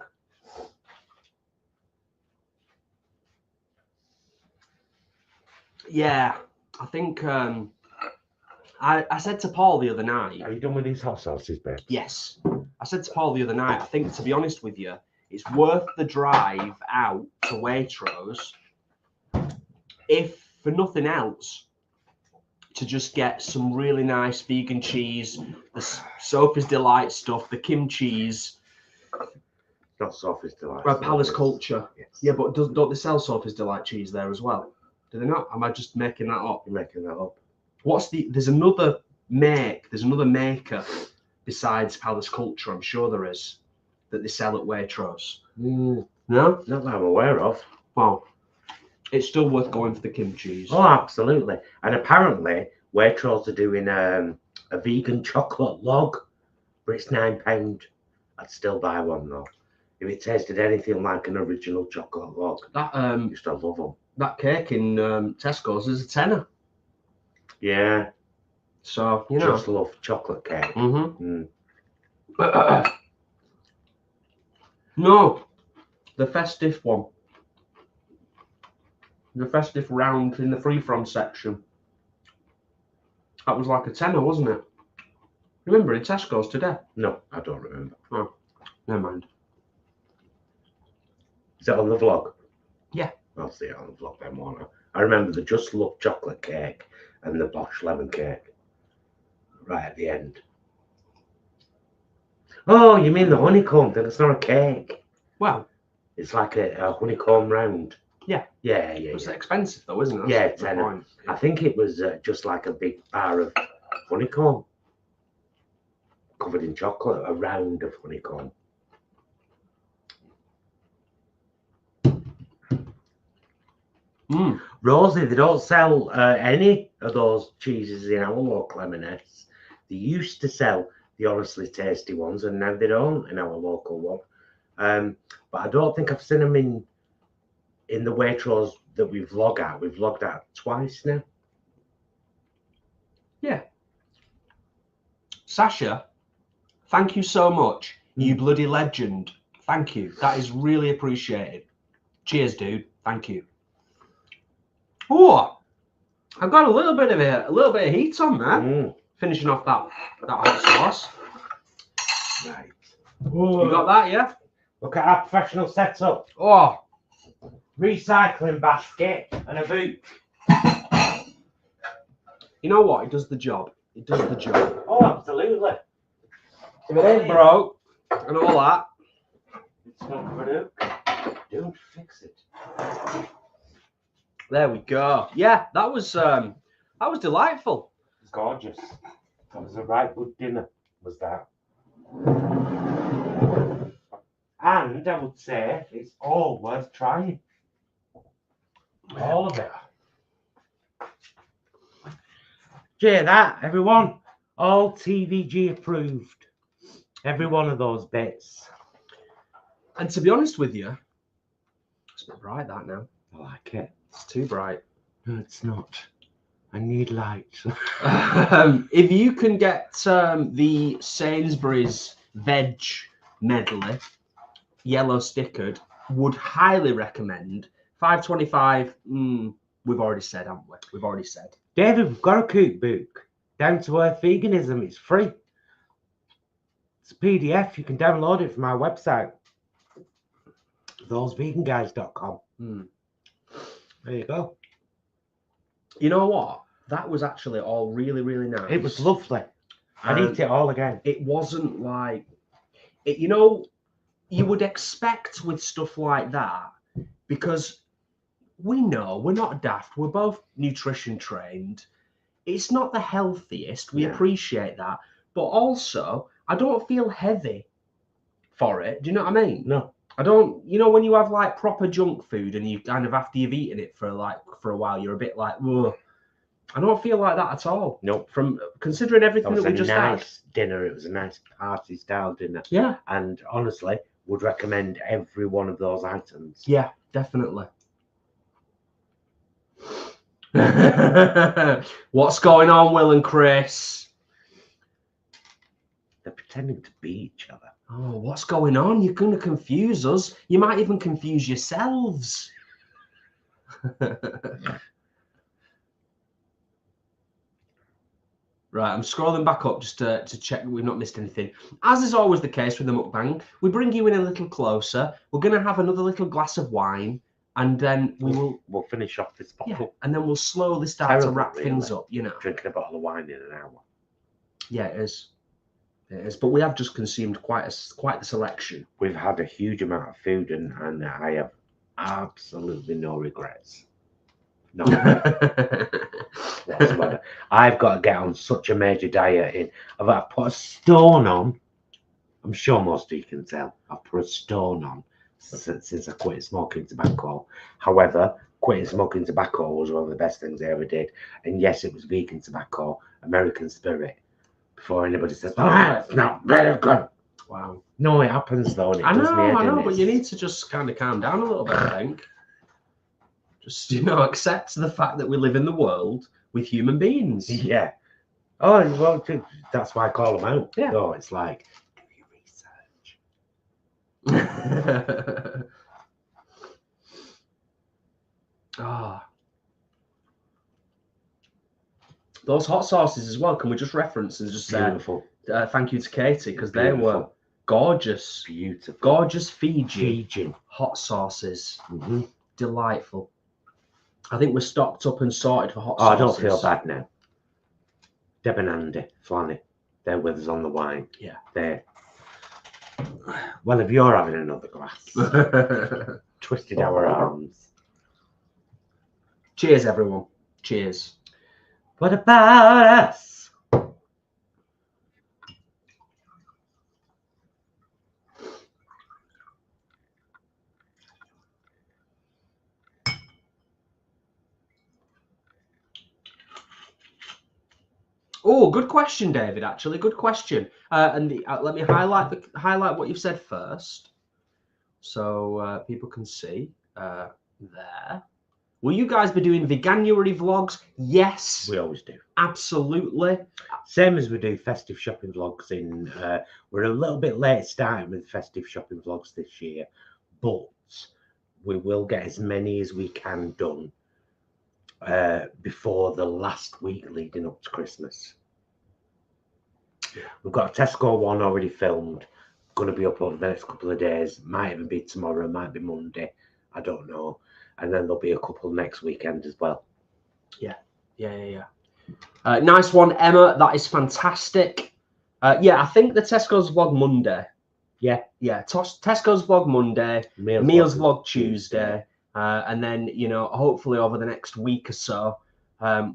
Yeah, I think I said to Paul the other night. Are you done with these hot sauces, babe? Yes. I said to Paul the other night, I think, to be honest with you, it's worth the drive out to Waitrose, if for nothing else, to just get some really nice vegan cheese, the Sophie's Delight stuff, the kimchi's. Not Sophie's Delight. Palace Culture. Yes. Yeah, but don't they sell Sophie's Delight cheese there as well? Do they not? Am I just making that up? You're making that up. There's another maker besides Palace Culture, I'm sure there is, that they sell at Waitrose. No? Not that I'm aware of. Well, it's still worth going for the kimchi's. Oh, absolutely. And apparently, Waitrose are doing a vegan chocolate log, but it's £9. I'd still buy one though. If it tasted anything like an original chocolate log, That I used to love them. That cake in Tesco's is a tenner. Yeah. So, you know. Just love chocolate cake. No, the festive one. The festive round in the free from section. That was like a tenner, wasn't it? Remember in Tesco's today? No, I don't remember. Oh, never mind. Is it on the vlog? Yeah. I'll see it on the vlog then, won't I? I remember the Just Love chocolate cake and the Bosch lemon cake right at the end. Oh, you mean the honeycomb thing? It's not a cake. Well, it's like a honeycomb round. Yeah. Yeah. It's expensive though, isn't it? That's tenner. I think it was just like a big bar of honeycomb covered in chocolate, a round of honeycomb. Rosie, they don't sell any of those cheeses in our local M&S. They used to sell the honestly tasty ones, and now they don't in our local one. But I don't think I've seen them in the Waitrose that we vlog at. We've vlogged at twice now. Yeah. Sasha, thank you so much. You bloody legend. Thank you. That is really appreciated. Cheers, dude. Thank you. Oh, I've got a little bit of heat on there. Finishing off that hot sauce. Right. You got that, yeah? Look at our professional setup. Oh, recycling basket and a boot. You know what? It does the job. It does the job. Oh, absolutely. If it ain't broke and all that, it's not broke. Don't fix it. There we go. Yeah, that was delightful. It was gorgeous. That was a right good dinner, was that. And I would say it's all worth trying. All of it. Cheer that, everyone. All TVG approved. Every one of those bits. And to be honest with you, it's a bit bright that now. I like it. It's too bright. No, it's not. I need light. If you can get the Sainsbury's veg medley, yellow stickered, would highly recommend. $5.25. We've already said, haven't we? We've already said. David, we've got a cookbook. Down to Earth Veganism. It's free. It's a PDF. You can download it from our website. ThoseVeganGuys.com. There you go. You know what? That was actually all really, really nice. It was lovely. I'd eat it all again. It wasn't like it, you know, you would expect with stuff like that, because we know we're not daft. We're both nutrition trained. It's not the healthiest. We appreciate that. But also, I don't feel heavy for it. Do you know what I mean? No. I don't, you know, when you have like proper junk food and you kind of, after you've eaten it for a while, you're a bit like, whoa. I don't feel like that at all. Nope. From considering everything that we just had. It was a nice dinner. It was a nice party style dinner. Yeah. And honestly, would recommend every one of those items. Yeah, definitely. What's going on, Will and Chris? They're pretending to be each other. Oh, what's going on? You're going to confuse us. You might even confuse yourselves. Right, I'm scrolling back up just to check we've not missed anything. As is always the case with the mukbang, we bring you in a little closer. We're going to have another little glass of wine, and then we'll finish off this bottle. Yeah, and then we'll slowly start to wrap things up, you know. Drinking a bottle of wine in an hour. Yeah, it is. It is. But we have just consumed quite the selection. We've had a huge amount of food, and I have absolutely no regrets. No. Whatsoever. I've got to get on such a major diet in. I've put a stone on. I'm sure most of you can tell. I've put a stone on since I quit smoking tobacco. However, quitting smoking tobacco was one of the best things I ever did. And yes, it was vegan tobacco, American Spirit. Before anybody says, "Oh, it's not very good." Wow. No, it happens though. And it I does me know, head in but you need to just kind of calm down a little bit, I think. Just, accept the fact that we live in the world with human beings. Yeah. Oh, well, that's why I call them out. Yeah. Oh, it's like, do your research. Those hot sauces as well. Can we just reference and just say beautiful? Thank you to Katie, because they were gorgeous. Beautiful. Gorgeous Fijian hot sauces. Mm-hmm. Delightful. I think we're stocked up and sorted for hot sauces. I don't feel bad now. Deb and Andy, Flanny, they're with us on the wine. Yeah. They're... Well, if you're having another glass, twisted our arms. Cheers, everyone. Cheers. What about us? Oh, good question, David. Actually, good question. Let me highlight what you've said first, so people can see there. Will you guys be doing Veganuary vlogs? Yes, we always do. Absolutely. Same as we do festive shopping vlogs. We're a little bit late starting with festive shopping vlogs this year, but we will get as many as we can done before the last week leading up to Christmas. We've got a Tesco one already filmed, going to be up over the next couple of days. Might even be tomorrow, might be Monday, I don't know. And then there'll be a couple next weekend as well. Yeah. Nice one, Emma. That is fantastic. Yeah, I think the Tesco's vlog Monday. Yeah. Tesco's vlog Monday, meals vlog Tuesday. And then, hopefully over the next week or so,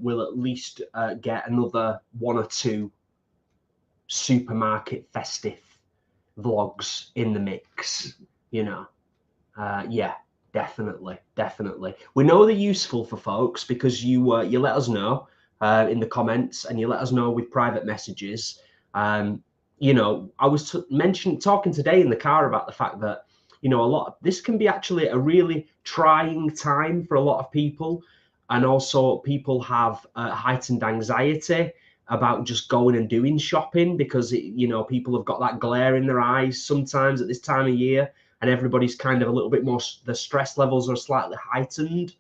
we'll at least get another 1 or 2 supermarket festive vlogs in the mix. Yeah, definitely. We know they're useful for folks because you let us know in the comments, and you let us know with private messages. I was talking today in the car about the fact that this can be actually a really trying time for a lot of people, and also people have heightened anxiety about just going and doing shopping because people have got that glare in their eyes sometimes at this time of year, and everybody's kind of a little bit more, the stress levels are slightly heightened.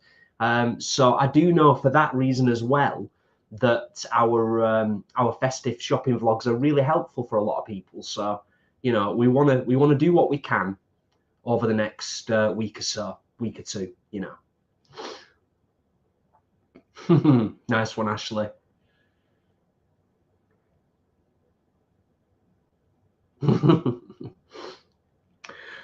So I do know for that reason as well that our festive shopping vlogs are really helpful for a lot of people. So we want to do what we can over the next week or two. Nice one, Ashley.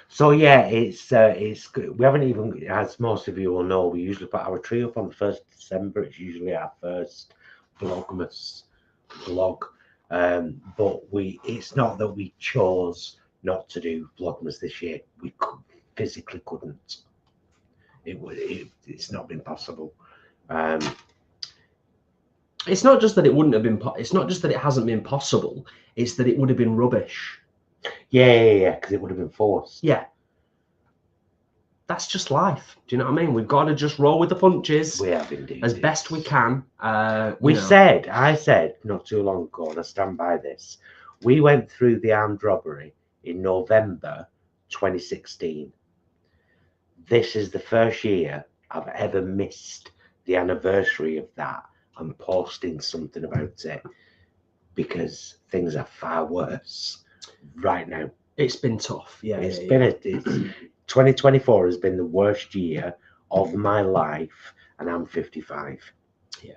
So yeah, it's good. We haven't even, as most of you will know, we usually put our tree up on the 1st of December. It's usually our first Vlogmas vlog, but it's not that we chose not to do Vlogmas this year. We physically couldn't. It's not been possible. It's not just that it wouldn't have been. It's not just that it hasn't been possible. It's that it would have been rubbish. Yeah, because it would have been forced. Yeah. that's just life. Do you know what I mean? We've got to just roll with the punches. We have indeed. As best we can. I said not too long ago, and I stand by this, we went through the armed robbery in November 2016. This is the first year I've ever missed the anniversary of that and posting something about it, because things are far worse right now. It's been tough. Yeah. 2024 has been the worst year of my life, and I'm 55. Yeah.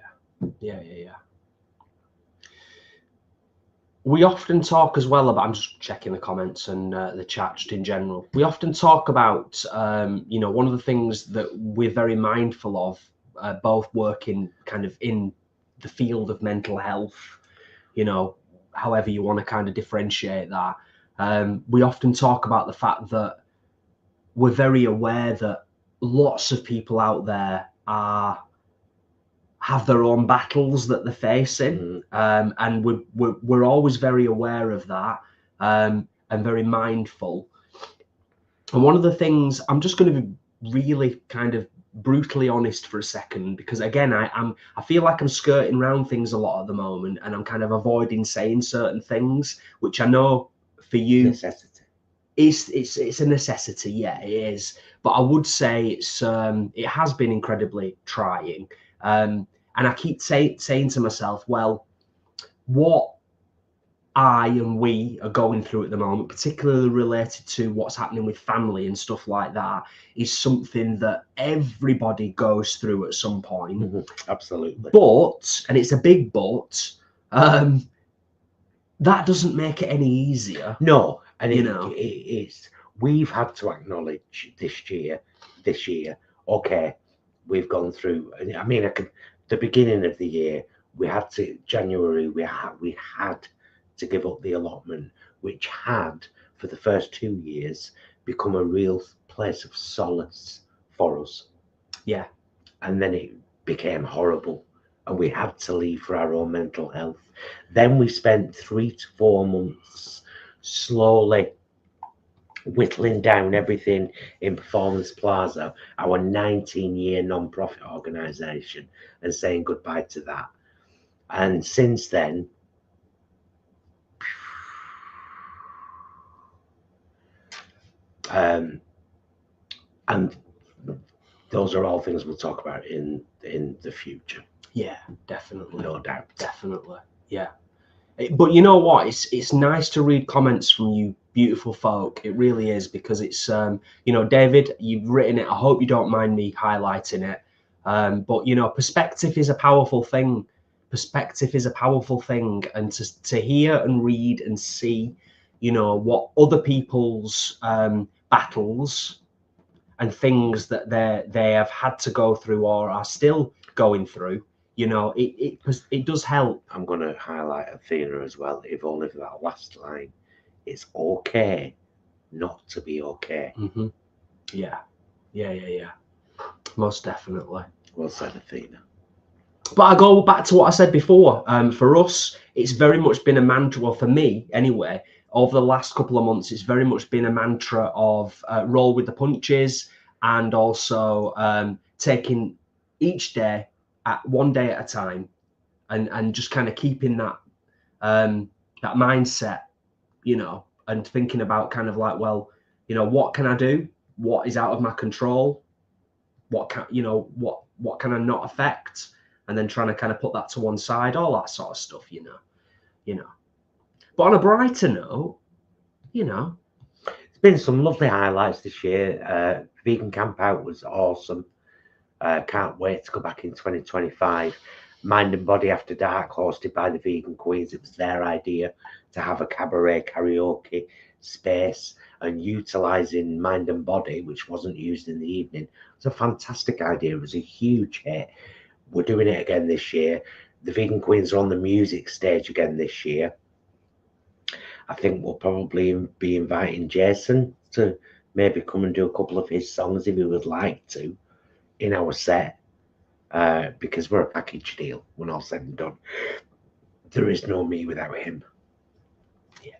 We often talk as well about, I'm just checking the comments and the chat just in general. We often talk about, one of the things that we're very mindful of, both working kind of in the field of mental health, however you want to kind of differentiate that. We often talk about the fact that we're very aware that lots of people out there have their own battles that they're facing, and we're always very aware of that, and very mindful. And one of the things, I'm just going to be really kind of brutally honest for a second, because again, I feel like I'm skirting around things a lot at the moment, and I'm kind of avoiding saying certain things, which I know for you necessity. It's a necessity. Yeah, it is. But I would say it has been incredibly trying. And I keep saying to myself, well, what I and we are going through at the moment, particularly related to what's happening with family and stuff like that, is something that everybody goes through at some point. Absolutely. But, and it's a big but, that doesn't make it any easier. No, and it's we've had to acknowledge this year, okay, we've gone through. I mean, the beginning of the year, January, we had to give up the allotment, which had, for the first 2 years, become a real place of solace for us. Yeah. And then it became horrible, and we had to leave for our own mental health. Then we spent 3 to 4 months slowly whittling down everything in Performance Plaza, our 19-year non-profit organisation, and saying goodbye to that. And since then, and those are all things we'll talk about in the future. Yeah, definitely. No doubt. Definitely. Yeah. But you know what? It's nice to read comments from you beautiful folk. It really is, because it's David, you've written it. I hope you don't mind me highlighting it. But perspective is a powerful thing. Perspective is a powerful thing, and to hear and read and see, what other people's battles and things that they have had to go through or are still going through. It does help. I'm going to highlight Athena as well, if only for that last line. It's okay not to be okay. Mm-hmm. Yeah. Most definitely. Well said, Athena. But I go back to what I said before. For us, it's very much been a mantra, well, for me anyway, over the last couple of months, it's very much been a mantra of roll with the punches, and also taking each day at one day at a time, and just kind of keeping that that mindset, and thinking about kind of like, well, what can I do? What is out of my control? What can what can I not affect? And then trying to kind of put that to one side, all that sort of stuff, But on a brighter note, There's been some lovely highlights this year. Vegan Camp Out was awesome. Can't wait to go back in 2025. Mind and Body After Dark, hosted by the Vegan Queens. It was their idea to have a cabaret karaoke space, and utilising Mind and Body, which wasn't used in the evening. It's a fantastic idea. It was a huge hit. We're doing it again this year. The Vegan Queens are on the music stage again this year. I think we'll probably be inviting Jason to maybe come and do a couple of his songs if he would like to in our set, because we're a package deal when all said and done. There is no me without him. Yeah.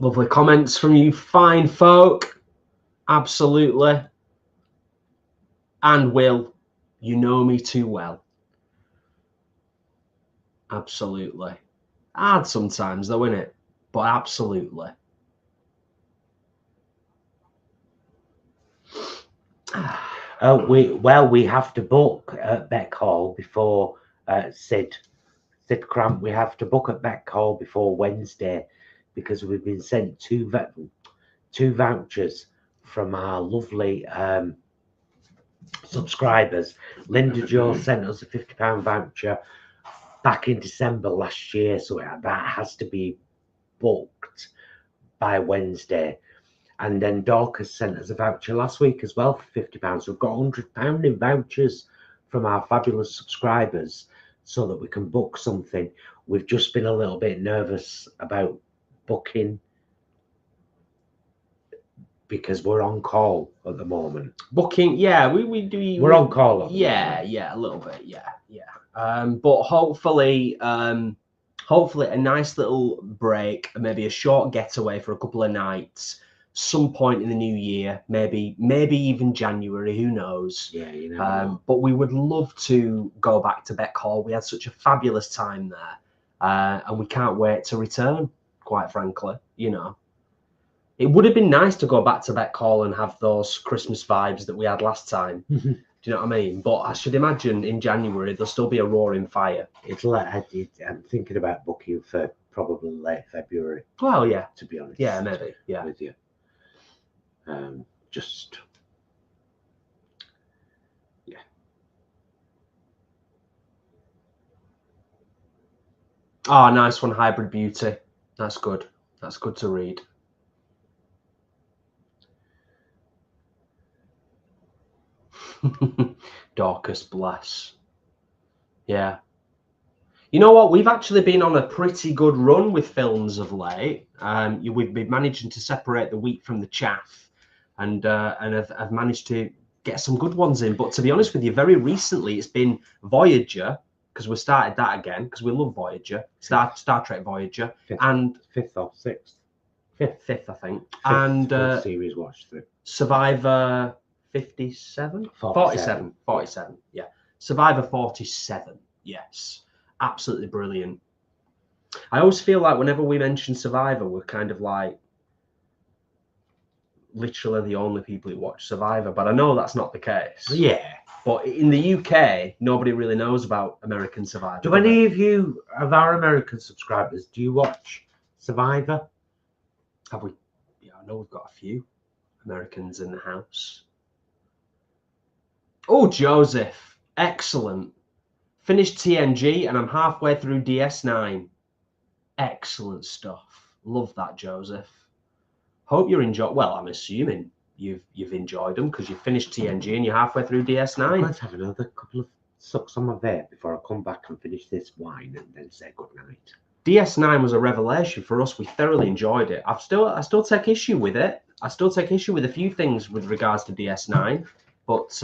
Lovely comments from you fine folk. Absolutely. And Will, you know me too well. Absolutely. Hard sometimes though, innit? But absolutely. We have to book at Beck Hall before Sid Cramp. We have to book at Beck Hall before Wednesday because we've been sent two vouchers from our lovely subscribers. Linda Joe sent us a £50 voucher back in December last year, so that has to be booked by Wednesday. And then Dorcas sent us a voucher last week as well for £50. We've got £100 in vouchers from our fabulous subscribers so that we can book something. We've just been a little bit nervous about booking because we're on call at the moment. Booking, yeah, we do. We're on call. Yeah, a little bit, yeah. But hopefully a nice little break, maybe a short getaway for a couple of nights, some point in the new year, maybe even January, who knows? Yeah, you know. But we would love to go back to Beck Hall. We had such a fabulous time there, and we can't wait to return. Quite frankly, you know, it would have been nice to go back to Beck Hall and have those Christmas vibes that we had last time. Do you know what I mean? But I should imagine in January there'll still be a roaring fire. I'm thinking about booking for probably late February. Well, yeah. To be honest. Yeah, maybe. Yeah. With you. Just. Yeah. Oh, nice one, Hybrid Beauty. That's good. That's good to read. Dorcas, bless. Yeah. You know what? We've actually been on a pretty good run with films of late. We've been managing to separate the wheat from the chaff, and I've managed to get some good ones in. But to be honest with you, very recently it's been Voyager, because we started that again because we love Voyager, Star Trek Voyager, fifth or sixth, fifth I think, and series watched through. Survivor 47? 47, yeah. Survivor 47, yes. Absolutely brilliant. I always feel like whenever we mention Survivor, we're kind of like literally the only people who watch Survivor, but I know that's not the case. Yeah. But in the UK, nobody really knows about American Survivor. Do any of you, of our American subscribers, do you watch Survivor? Have we? Yeah, I know we've got a few Americans in the house. Oh, Joseph. Excellent. Finished TNG and I'm halfway through DS9. Excellent stuff. Love that, Joseph. Hope you're enjoying. Well, I'm assuming you've enjoyed them because you finished TNG and you're halfway through DS9. Let's have another couple of sucks on my vape before I come back and finish this wine and then say good night. DS9 was a revelation for us. We thoroughly enjoyed it. I still take issue with it. I still take issue with a few things with regards to DS9, but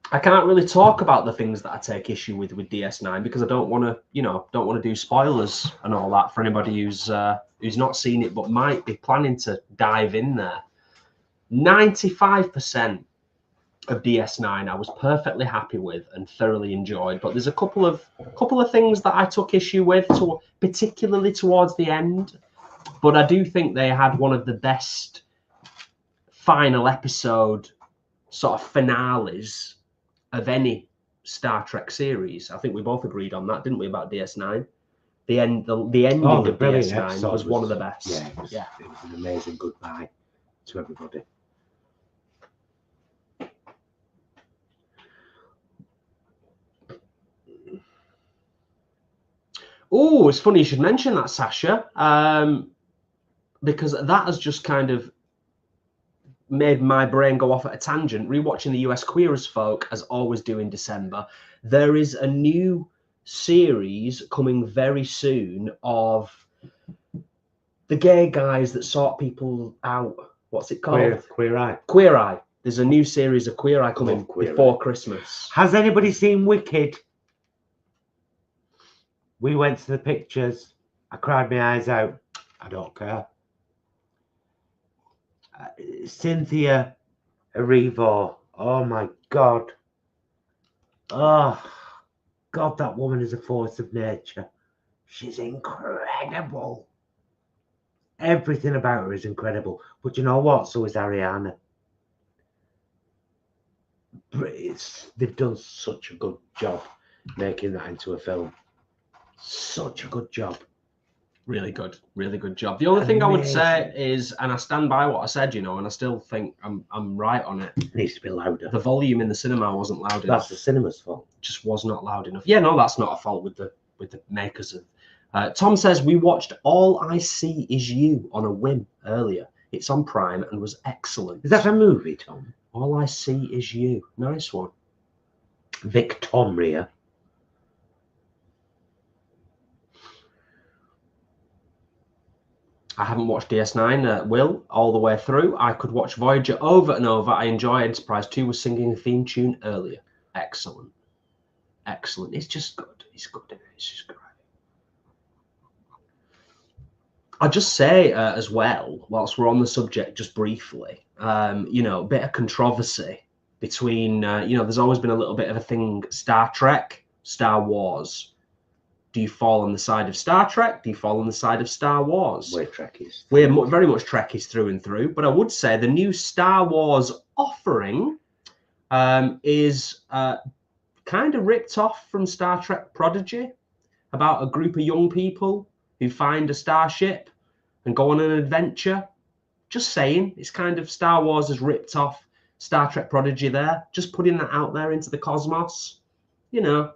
I can't really talk about the things that I take issue with DS9 because I don't want to do spoilers and all that for anybody who's not seen it but might be planning to dive in there. 95% of DS9 I was perfectly happy with and thoroughly enjoyed, but there's a couple of things that I took issue with, particularly towards the end. But I do think they had one of the best final episode sort of finales of any Star Trek series. I think we both agreed on that, didn't we, about DS9? The ending of DS9 was one of the best. Yeah, it was an amazing goodbye to everybody. Oh, it's funny you should mention that, Sasha, because that has just kind of made my brain go off at a tangent. Rewatching the US Queer as Folk, as always do in December, there is a new series coming very soon of the gay guys that sort people out. What's it called? Queer Eye. Queer Eye. There's a new series of Queer Eye coming before Christmas. Has anybody seen Wicked? We went to the pictures. I cried my eyes out. I don't care. Cynthia Erivo. Oh my God. Oh God, that woman is a force of nature. She's incredible. Everything about her is incredible. But you know what? So is Ariana. They've done such a good job making that into a film. Such a good job. Really good job. The only thing I would say is, and I stand by what I said, you know, and I still think I'm right on it. It needs to be louder. The volume in the cinema wasn't loud enough. That's the cinema's fault. Just was not loud enough. Yeah, no, that's not a fault with the makers of. Tom says we watched All I See Is You on a whim earlier. It's on Prime and was excellent. Is that a movie, Tom? All I See Is You. Nice one. Victoria. I haven't watched DS9, Will, all the way through. I could watch Voyager over and over. I enjoy Enterprise 2 was singing a theme tune earlier. Excellent. Excellent. It's just good. It's good. It's just great. I'll just say as well, whilst we're on the subject, just briefly, you know, a bit of controversy between, you know, there's always been a little bit of a thing, Star Trek, Star Wars. Do you fall on the side of Star Trek? Do you fall on the side of Star Wars? We're Trekkies. We're very much Trekkies through and through. But I would say the new Star Wars offering is kind of ripped off from Star Trek Prodigy, about a group of young people who find a starship and go on an adventure. Just saying, it's kind of Star Wars has ripped off Star Trek Prodigy there. Just putting that out there into the cosmos, you know.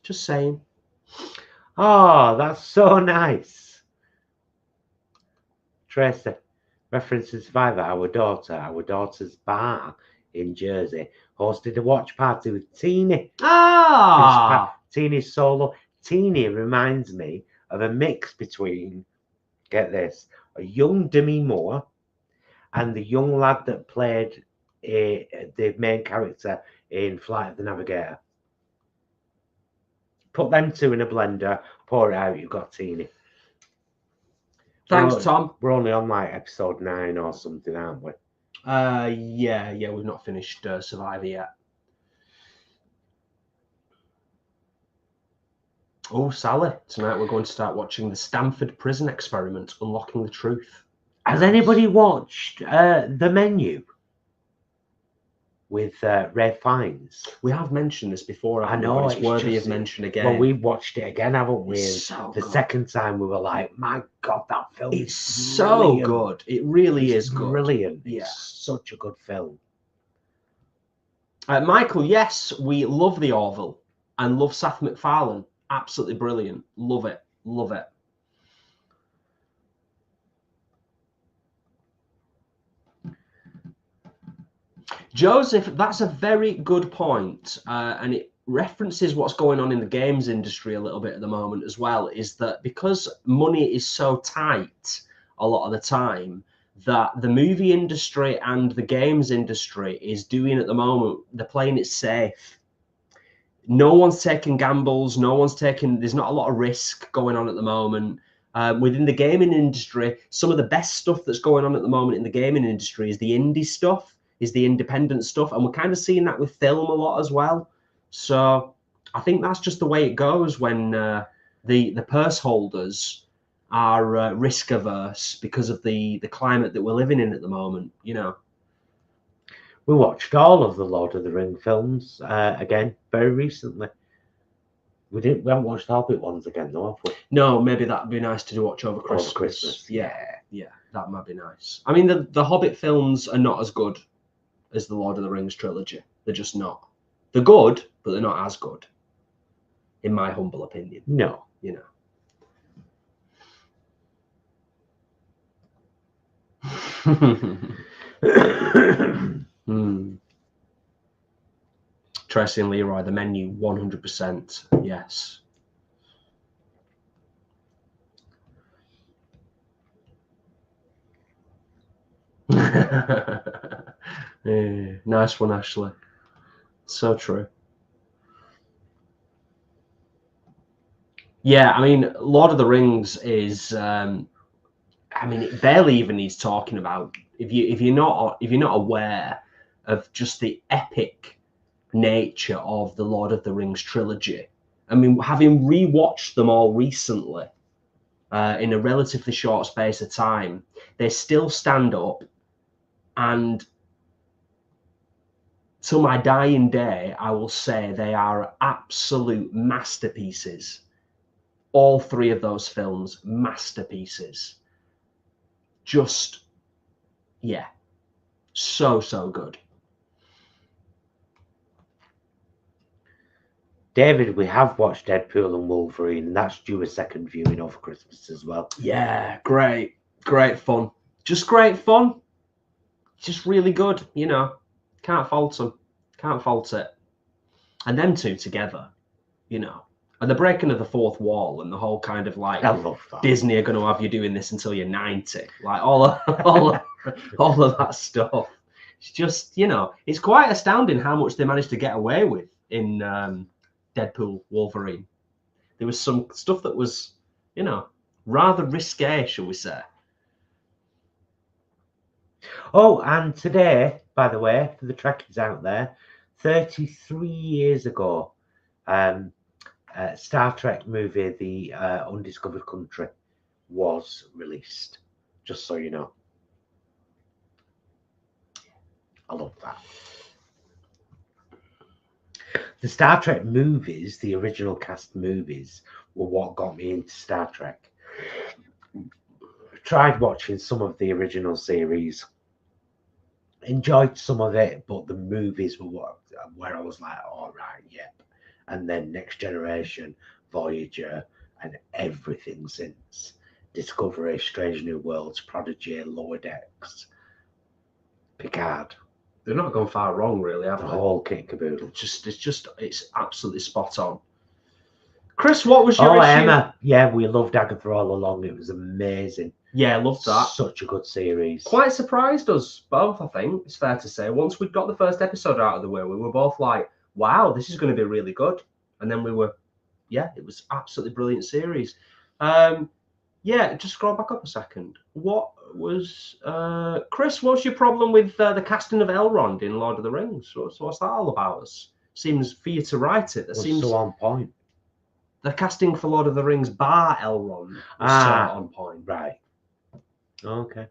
Just saying. Oh, that's so nice. Tracy references Survivor. Our daughter's bar in Jersey hosted a watch party with Teenie. Ah! Teenie's solo. Teenie reminds me of a mix between, get this, a young Demi Moore and the young lad that played the main character in Flight of the Navigator. Put them two in a blender, pour it out, you've got Teenie. Thanks, Tom. We're only on like episode 9 or something, aren't we? Yeah, we've not finished Survivor yet. Oh, Sally, tonight we're going to start watching the Stanford Prison Experiment, Unlocking the Truth. Has anybody watched The Menu with Ray Fiennes? We have mentioned this before. I know, it's worthy of mention again. Well, we watched it again, haven't we? So the second time we were like, my God, that film is so good. It really is good. Brilliant. Yeah. It's such a good film. Michael, yes, we love The Orville and love Seth MacFarlane. Absolutely brilliant. Love it. Love it. Joseph, that's a very good point. And it references what's going on in the games industry a little bit at the moment as well, is that because money is so tight a lot of the time, that the movie industry and the games industry is doing at the moment, they're playing it safe. No one's taking gambles. There's not a lot of risk going on at the moment. Within the gaming industry, some of the best stuff that's going on at the moment in the gaming industry is the indie stuff, is the independent stuff. And we're kind of seeing that with film a lot as well. So I think that's just the way it goes when the purse holders are risk averse because of the climate that we're living in at the moment, you know. We watched all of the Lord of the Ring films again very recently. We haven't watched the Hobbit ones again, though, have we? No, maybe that'd be nice to watch over Christmas. Over Christmas. Yeah, that might be nice. I mean, the Hobbit films are not as good as the Lord of the Rings trilogy. They're just not. They're good, but they're not as good, in my humble opinion. No, you know. Tracy and Leroy, the menu, 100%. Yes. Yeah, nice one, Ashley. So true. Yeah, I mean, Lord of the Rings is I mean, it barely even needs talking about. If you're not aware of just the epic nature of the Lord of the Rings trilogy, I mean, having rewatched them all recently, in a relatively short space of time, they still stand up, and till my dying day, I will say they are absolute masterpieces. All three of those films, masterpieces. Just, yeah, so good. David, we have watched Deadpool and Wolverine, and that's due a second viewing over Christmas as well. Yeah, great fun. Just great fun. Just really good, you know. Can't fault them. Can't fault it. And them two together, you know. And the breaking of the fourth wall and the whole kind of like, I love that. Disney are going to have you doing this until you're 90. Like all of that stuff. It's just, you know, it's quite astounding how much they managed to get away with in Deadpool, Wolverine. There was some stuff that was, you know, rather risque, shall we say. Oh, and today, by the way, for the trekkies out there, 33 years ago, Star Trek movie, The Undiscovered Country, was released. Just so you know. I love that. The Star Trek movies, the original cast movies, were what got me into Star Trek. I tried watching some of the original series, enjoyed some of it, but the movies were where I was like, all right, yep. And then Next Generation, Voyager, and everything since. Discovery, Strange New Worlds, Prodigy, Lower Decks, Picard. They're not gone far wrong, really, have The they? whole kit and caboodle. It's absolutely spot on. Chris, what was your issue? Emma. Yeah, we loved Agatha all along. It was amazing. Yeah, loved that. Such a good series. Quite surprised us both, I think, it's fair to say. Once we'd got the first episode out of the way, we were both like, wow, this is going to be really good. And then we were, yeah, it was absolutely brilliant series. Yeah, just scroll back up a second. What was, Chris, what's your problem with the casting of Elrond in Lord of the Rings? What's that all about? Seems for you to write it. That seems so on point. The casting for Lord of the Rings bar Elrond was so on point. Right. Okay.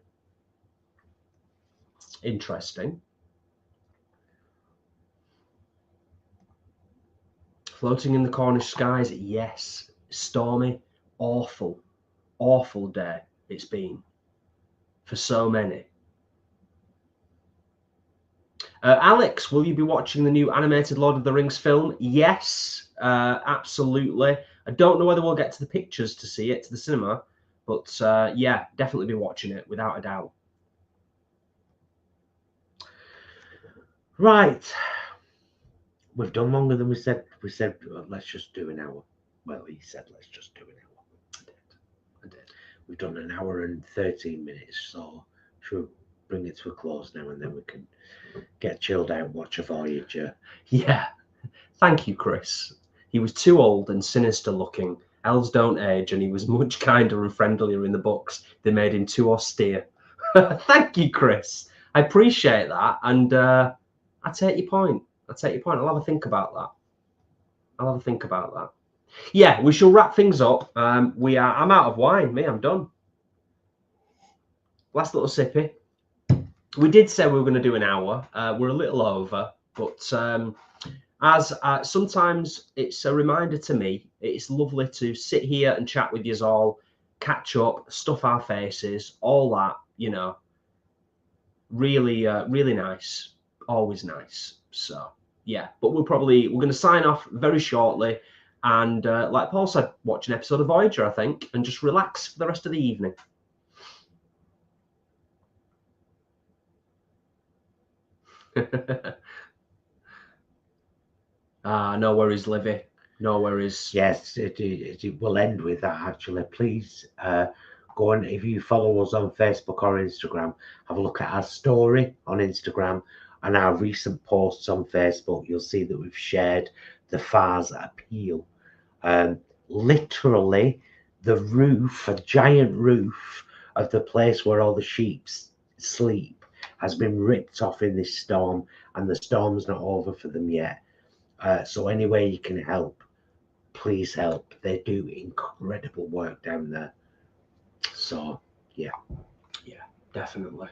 Interesting. Floating in the Cornish skies, yes. Stormy, awful day it's been for so many. Alex, will you be watching the new animated Lord of the Rings film? Yes, absolutely. I don't know whether we'll get to the pictures to see it, to the cinema, but yeah, definitely be watching it without a doubt. Right. We've done longer than we said. We said, let's just do an hour. Well, he said, let's just do an hour. I did. We've done an hour and 13 minutes. So should we bring it to a close now, and then we can get chilled out, watch a Voyager. Yeah. Thank you, Chris. He was too old and sinister looking. Elves don't age, and he was much kinder and friendlier in the books. They made him too austere. Thank you, Chris. I appreciate that, and I take your point. I'll have a think about that. Yeah, we shall wrap things up. I'm out of wine. I'm done. Last little sippy. We did say we were going to do an hour. We're a little over, but sometimes it's a reminder to me. It's lovely to sit here and chat with you all, catch up, stuff our faces, all that. You know, really, really nice. Always nice. So yeah, but we're going to sign off very shortly, and like Paul said, watch an episode of Voyager, I think, and just relax for the rest of the evening. No worries, Livy. No worries. Yes, it will end with that, actually. Please go and, if you follow us on Facebook or Instagram, have a look at our story on Instagram and our recent posts on Facebook. You'll see that we've shared the Fars appeal. Literally, the roof, a giant roof of the place where all the sheep sleep has been ripped off in this storm, and the storm's not over for them yet. So any way you can help, please help. They do incredible work down there. So yeah, definitely.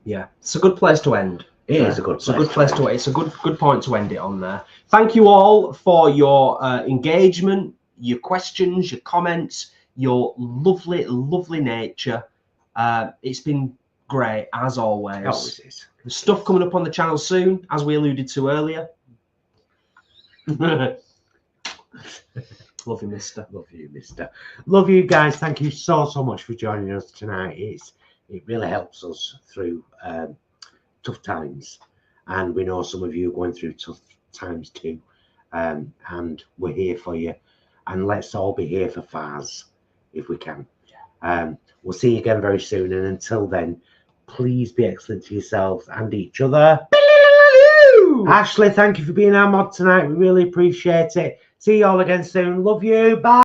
Yeah, it's a good place to end. It is a good place to end. It's a good point to end it on there. Thank you all for your engagement, your questions, your comments, your lovely nature. It's been great as always. It always is. There's stuff coming up on the channel soon, as we alluded to earlier. Love you, mister. Love you, mister. Love you guys. Thank you so much for joining us tonight. It really helps us through tough times, and we know some of you are going through tough times too, and we're here for you, and let's all be here for Faz if we can. We'll see you again very soon, and until then, please be excellent to yourselves and each other. Ashley, thank you for being our mod tonight. We really appreciate it. See you all again soon. Love you. Bye.